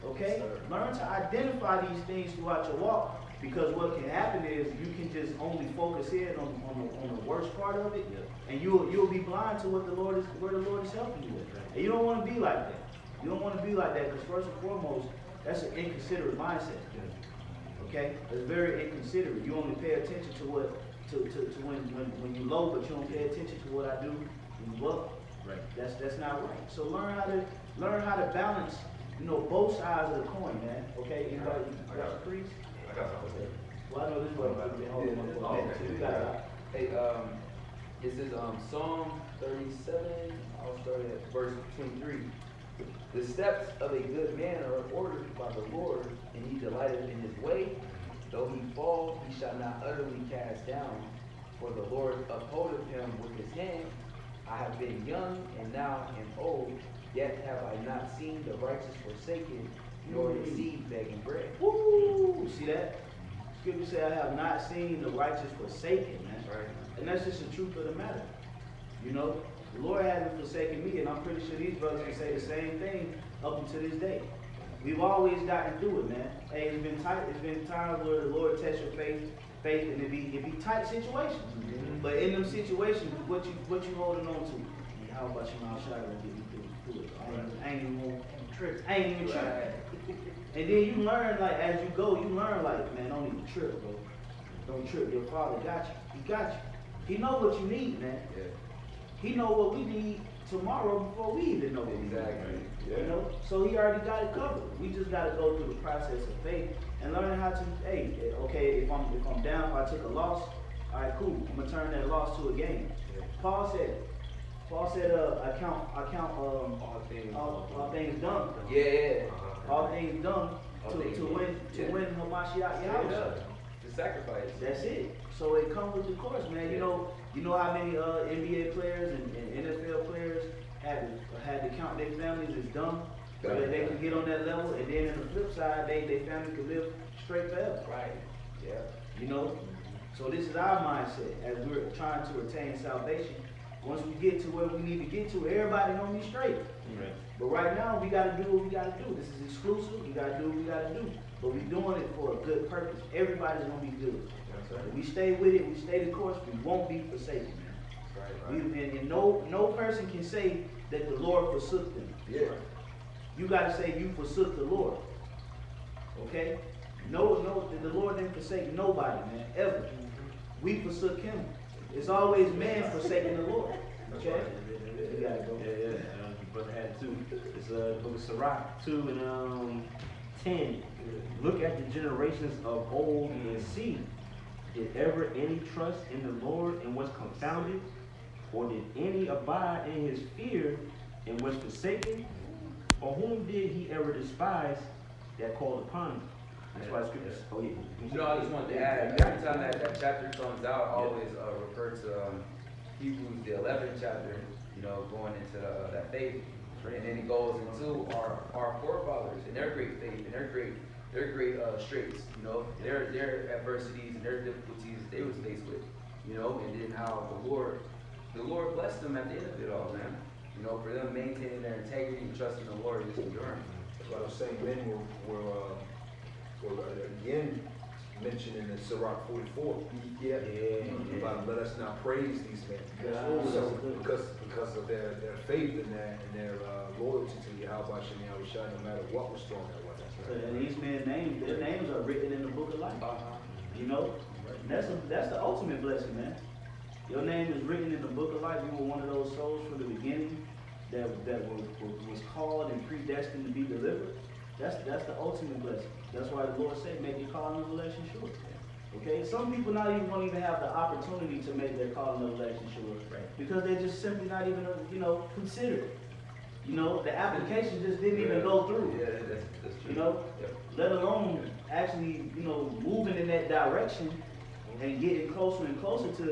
okay? Learn to identify these things throughout your walk. Because what can happen is you can just only focus in on the worst part of it, and you'll be blind to where the Lord is helping you with. And you don't want to be like that. You don't want to be like that because first and foremost, that's an inconsiderate mindset. Okay, it's very inconsiderate. You only pay attention to when you low, but you don't pay attention to what I do when you up. Right. That's not right. So learn how to balance, you know, both sides of the coin, man. Okay, anybody got a priest? Well, I know this is what I'm been holding on for a minute, so you got it. Hey, this is Psalm 37. I'll start at verse 23. The steps of a good man are ordered by the Lord, and he delighteth in his way. Though he fall, he shall not utterly cast down. For the Lord upholdeth him with his hand. I have been young, and now am old, yet have I not seen the righteous forsaken, nor his seed begging bread. Woo! See that? Scripture say, I have not seen the righteous forsaken, man. Right. And that's just the truth of the matter. You know, the Lord hasn't forsaken me, and I'm pretty sure these brothers can say the same thing up until this day. We've always gotten through it, man. Hey, it's been tight. It's been times where the Lord tests your faith, and it be tight situations. But in them situations, what you holding on to? How about you, Mount Shire, and get you through it? I ain't even tripping. And then you learn, like, as you go, you learn, like, man, don't even trip, bro. don't trip. Your Father got you. He got you. He know what you need, man. Yeah. He know what we need tomorrow before we even know what we Exactly. need. You know, so he already got it covered. We just got to go through the process of faith and learn how to. Hey, okay, if I'm down, if I took a loss, all right, cool. I'm gonna turn that loss to a gain. Paul said, I count all things done. Yeah. All things done All to things win done. Hamashiach Straight Yahawah. up. The sacrifice. That's it. So it comes with the course, man. You know how many NBA players and NFL players had to count their families as dumb, so that they could get on that level, and then on the flip side, their family could live straight forever. Right. Yeah. You know. So this is our mindset as we're trying to attain salvation. Once we get to where we need to get to, everybody gonna be straight. Right. But right now, we gotta do what we gotta do. This is exclusive. We gotta do what we gotta do. But we're doing it for a good purpose. Everybody's gonna be good. If we stay with it, we stay the course, we won't be forsaken, man. Right. And no person can say that the Lord forsook them. Yeah. You gotta say you forsook the Lord. Okay? No, the Lord didn't forsake nobody, man, ever. We forsook him. It's always man forsaking the Lord. Okay? You gotta go. Yeah. Brother had two. It's the book of Sirach 2 and 10. Look at the generations of old and see. Did ever any trust in the Lord and was confounded? Or did any abide in his fear and was forsaken? Or whom did he ever despise that called upon him? That's why scriptures. Oh yeah. You know, I just wanted to add, every time that chapter comes out, I always refer to Hebrews, the 11th chapter, you know, going into that faith. And then it goes into our forefathers and their great faith and their great straits, you know, their adversities and their difficulties they was faced with, you know, and then how the Lord blessed them at the end of it all, man. You know, for them maintaining their integrity and trusting the Lord and just enduring. That's what I was saying. Men were again mentioned in the Sirach 44. Yeah. About let us not praise these men because of their faith and their loyalty to YAHAWASHI and YAHAWASHI, no matter what was thrown at them. And these men's names, their names are written in the book of life. You know, and that's the ultimate blessing, man. Your name is written in the book of life. You were one of those souls from the beginning that was called and predestined to be delivered. That's the ultimate blessing. That's why the Lord said, make your calling and election sure. Okay? Some people won't even have the opportunity to make their calling and election sure. Right. Because they're just simply not even, considered. You know, the application just didn't even go through. Yeah, that's true. You know? Yep. Let alone actually, moving in that direction and getting closer and closer to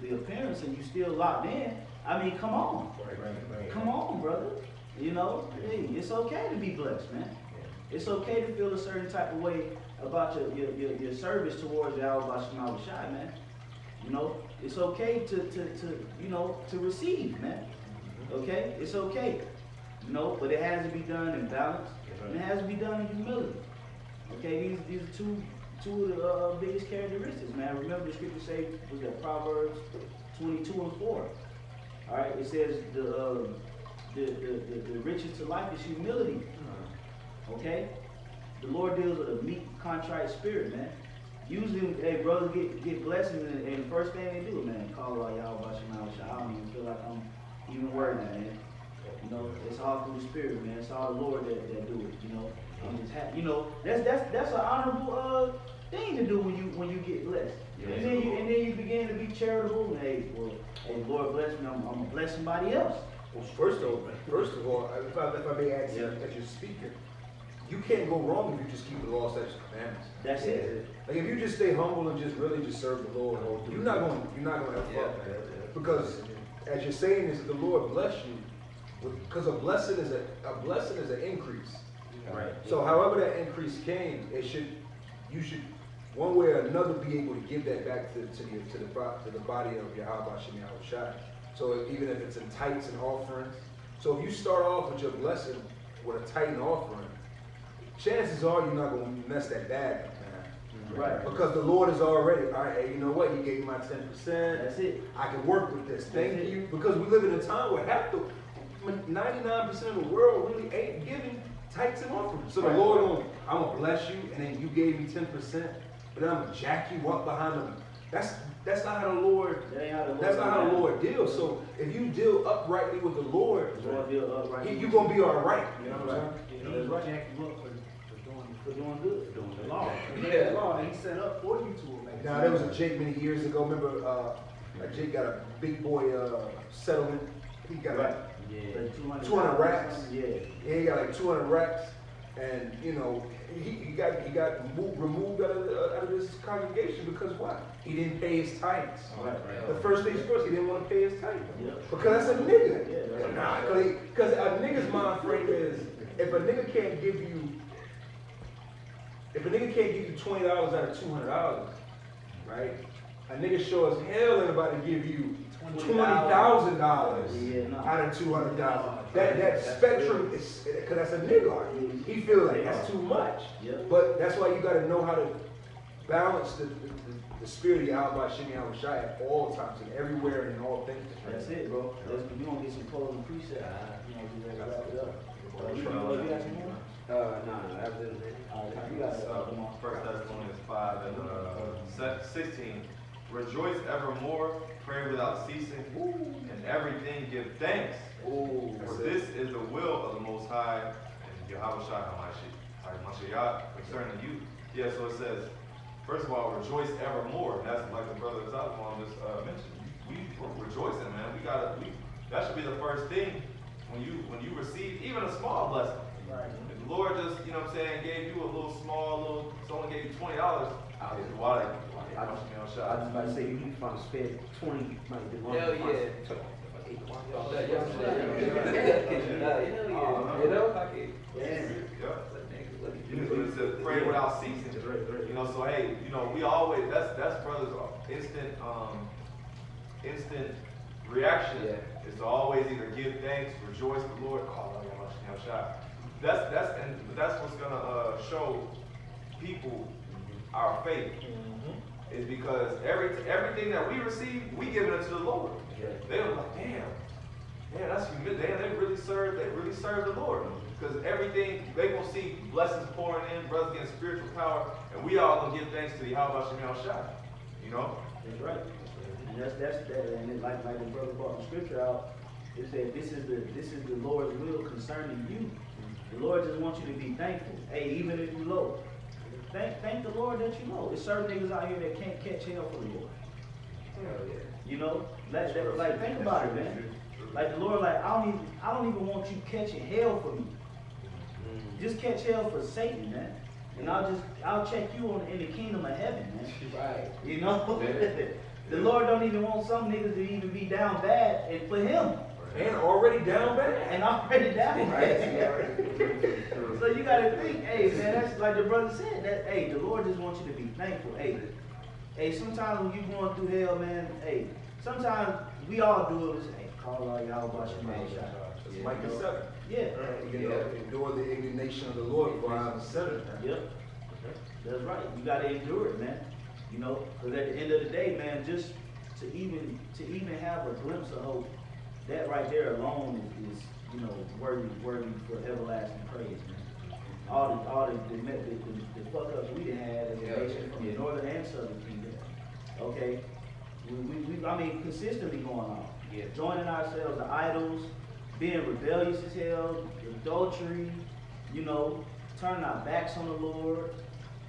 the appearance, and you still locked in. I mean, come on. Right. Come on, brother. You know, hey, it's okay to be blessed, man. It's okay to feel a certain type of way about your service towards YAHAWASHI, man. You know, it's okay to receive, man. Okay? It's okay. You know, but it has to be done in balance, and it has to be done in humility. Okay, these are two of the biggest characteristics, man. Remember the scripture say, was that Proverbs 22 and 4. All right, it says the riches to life is humility. Okay? The Lord deals with a meek, contrite spirit, man. Usually, hey, brothers get blessings, and the first thing they do, man, call out YAHAWASHI. I don't even feel like I'm even worried, man. You know, it's all through the spirit, man. It's all the Lord that do it, you know. I'm just happy. You know, that's an honorable thing to do when you get blessed. Yeah, and then you begin to be charitable. And, hey, Lord bless me, I'm gonna bless somebody else. Well, first of all, if I may ask you, as you're speaking, you can't go wrong if you just keep the law, statutes, and commandments. That's it. Like if you just stay humble and just really serve the Lord, you're not gonna have fun, man. Because as you're saying is that the Lord bless you, because a blessing is an increase. Right. So however that increase came, you should one way or another be able to give that back to the body of YAHAWASHI and YAHAWASHI. So even if it's in tithes and offerings. So if you start off with your blessing with a tithe and offering, chances are you're not going to mess that bag up, man. Right. Because the Lord is already, all right, hey, you know what? You gave me my 10%. That's it. I can work with this. Thank you. Because we live in a time where 99% of the world really ain't giving tithes and offerings. So the Lord, I'm going to bless you, and then you gave me 10%. but I'm gonna jack you up behind them. That's not how the Lord. That ain't how the Lord. That's not how the Lord deals. So if you deal uprightly with the Lord, you're gonna be all right. You know what I'm saying? You know, That's right. jack you up For doing good. doing the law. Yeah. The law that he set up for you to obey. Now there was a Jake many years ago. Remember, Jake got a big boy settlement. He got like Yeah. 200 racks. Yeah. Yeah, he got like 200 racks, and you know he got removed out of this congregation because what? He didn't pay his tithes. Right. The first things first, he didn't want to pay his tithes Yeah. because that's a nigga. Yeah, that's Nah, because a nigga's mind frame is if a nigga can't give you $20 out of $200, right? A nigga sure as hell ain't about to give you $20,000 out of $200,000. That spectrum is because that's a nigga. He feels like that's too much. Yeah. But that's why you got to know how to balance the spirit of YAHAWASHI at all times and everywhere and in all things. That's it, bro. We're gonna get some closing precepts. You know, we gotta wrap it up. You got some more? No, absolutely. You got some more. 1 Thessalonians 5 and 16. Rejoice evermore, pray without ceasing, and everything give thanks. For this is the will of the Most High and YAHAWASHI HaMashiach concerning you. Yeah, so it says, first of all, rejoice evermore. That's like the brother Zalman just mentioned. We're rejoicing, man. That should be the first thing when you receive even a small blessing. Right. If the Lord just, you know what I'm saying, gave you a someone gave you $20, why I was about to say, you need to find spend 20, might be long. Hell yeah. It says pray without ceasing. You know, so hey, you know, we always that's brothers instant reaction is to always either give thanks, rejoice the Lord, call out YAHAWASHI. That's what's gonna show people our faith. Is because everything that we receive, we give it unto the Lord. They're like, damn, that's humility. Damn, they really serve the Lord. Because everything, they gonna see blessings pouring in, brothers getting spiritual power, and we all gonna give thanks to the YAHAWASHI. You know? That's right. And that's that. And then like the brother brought the scripture out, it said this is the Lord's will concerning you. The Lord just wants you to be thankful. Hey, even if you low. Thank the Lord that you know. There's certain niggas out here that can't catch hell for the Lord. Hell yeah. You know? Like think about it, man. Like the Lord, like I don't even want you catching hell for me. Just catch hell for Satan, man. And I'll check you in the kingdom of heaven, man. Right. You know? The Lord don't even want some niggas to even be down bad and for him. And already down bad. And already down bad. So you gotta think, hey man, that's like the brother said, that hey, the Lord just wants you to be thankful. Hey, sometimes when you going through hell, man, hey, sometimes we all do it, hey, call out YAHAWASHI. Micah 7. Yeah. You know, endure the indignation of the Lord for I am sinner. Yep. That's right. You gotta endure it, man. You know, because at the end of the day, man, just to even have a glimpse of hope, that right there alone is you know, worthy for everlasting praise, man. All the fuck ups we done had as a nation from the northern and southern kingdom. Okay, I mean, consistently going on. Yeah. Joining ourselves to idols, being rebellious as hell, adultery, you know, turning our backs on the Lord.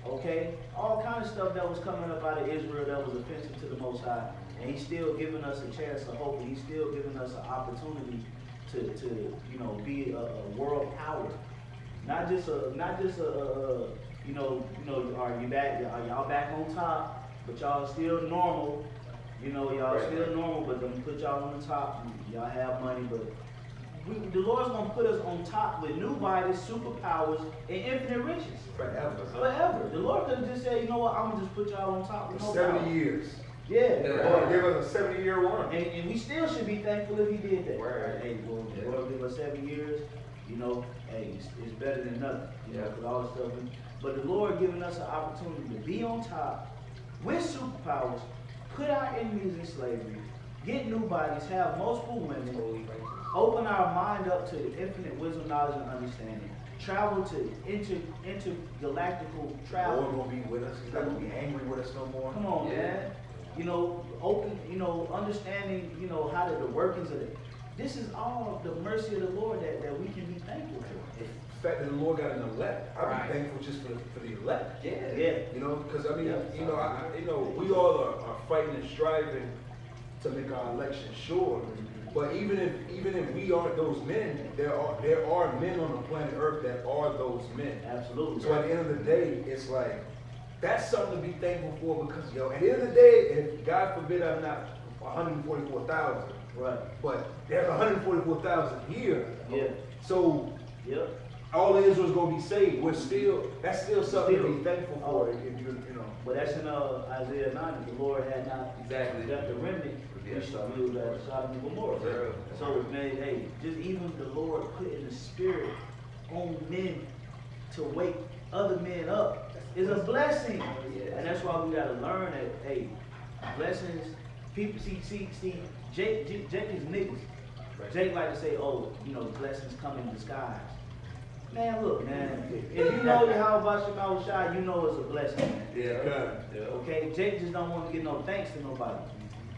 Okay, all kind of stuff that was coming up out of Israel that was offensive to the Most High, and He's still giving us a chance of hope, and He's still giving us an opportunity to you know, be a world power, not just a you know, are y'all back on top, but y'all still normal, you know, y'all still normal, but them put y'all on the top, y'all have money, but the Lord's gonna put us on top with new bodies, superpowers, and infinite riches. Forever. The Lord could have just said, you know what, I'm gonna just put y'all on top with no 70 power. years. Yeah. Or give us a 70-year run. And we still should be thankful if He did that. Right. Hey, well, the Lord give us 7 years, you know, hey, it's better than nothing. You know, with all the stuff. But the Lord giving us an opportunity to be on top with superpowers, put our enemies in slavery, get new bodies, have multiple women, open our mind up to the infinite wisdom, knowledge, and understanding, travel to intergalactical The travel. Lord gonna be with us. He's not gonna be angry with us no more. Come on, Yeah. man. You know, understanding, how the workings of it. This is all the mercy of the Lord that we can be thankful for. The fact that the Lord got an elect, I'd Right. be thankful just for the elect. Yeah. Yeah. You know, because I mean, Yeah. we all are fighting and striving to make our election sure. But even if we aren't those men, there are men on the planet Earth that are those men. Absolutely. So at the end of the day, it's like that's something to be thankful for because at the end of the day, if God forbid I'm not 144,000, Right. but there's 144,000 here. Yeah. So Yep. all of Israel's gonna be saved. That's still something to be Still. thankful for if you know. But that's in Isaiah 9. If the Lord had not Exactly. got the remnant, Yeah. we should build at Sodom and Gomorrah. Yeah. So, man, hey, just even the Lord putting the Spirit on men to wake other men up is a blessing. Yeah. And that's why we gotta learn that, hey, blessings, people see, Jake is niggas. Jake like to say, oh, blessings come in disguise. Man, look, man, if you know YAHAWASHI, you know it's a blessing, man. Yeah. Okay, Jake just don't want to get no thanks to nobody.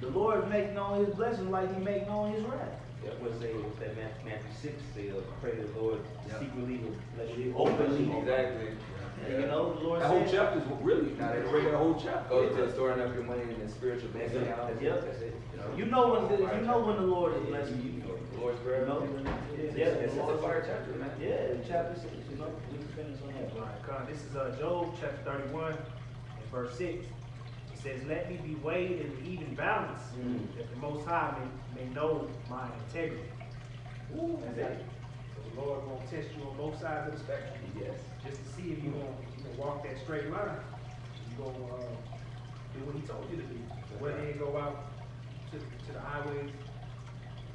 The Lord make known his blessings like he make known his wrath. That's what say that Matthew 6 says, pray to the Lord Yeah. secretly, bless you Openly. Exactly. And the Lord That whole said, chapter is really Now they they read that whole chapter. Go to storing up your money in the spiritual bank That's it. account. That's Yep. it. That's it. you know when the Lord is blessing you. The Lord's You Prayer. know? Yeah, it's a fire chapter, man. Yeah, chapter 6, we can finish on that. All right, Con, this is Job chapter 31 and verse 6. It says, let me be weighed in the even balance, that the Most High may know my integrity. Ooh, That's it. So the Lord gonna test you on both sides of the spectrum. Yes. Just to see if you gonna walk that straight line. You gonna do what he told you to do. Whether you go out to the highways,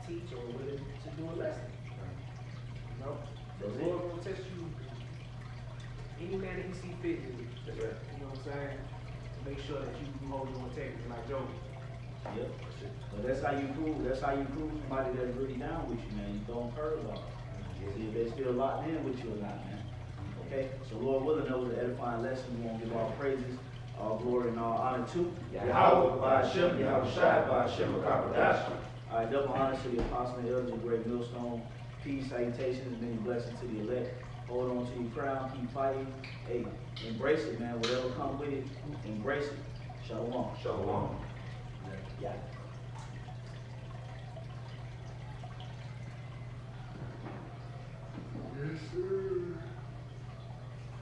teach, or whether to do a lesson. You know? That's The it. Lord gonna test you any manner he see fit to. That's right. You know what I'm saying? To make sure that you hold your integrity like Job. Yep. But that's how you prove somebody that's really down with you, man. You don't curve off. See if they still locked in with you or not, man. Okay? So Lord willing, that was an edifying lesson. We want to give all praises, all glory, and all honor to YAHAWAH, BAHASHAM, YAHAWASHI, BAHASHAM, BAHASHAM. All right, double honor to the apostle and elders of Great Millstone. Peace, salutations, many blessings to the elect. Hold on to your crown, keep fighting. Hey, embrace it, man. Whatever comes with it, embrace it. Shalom. Shalom.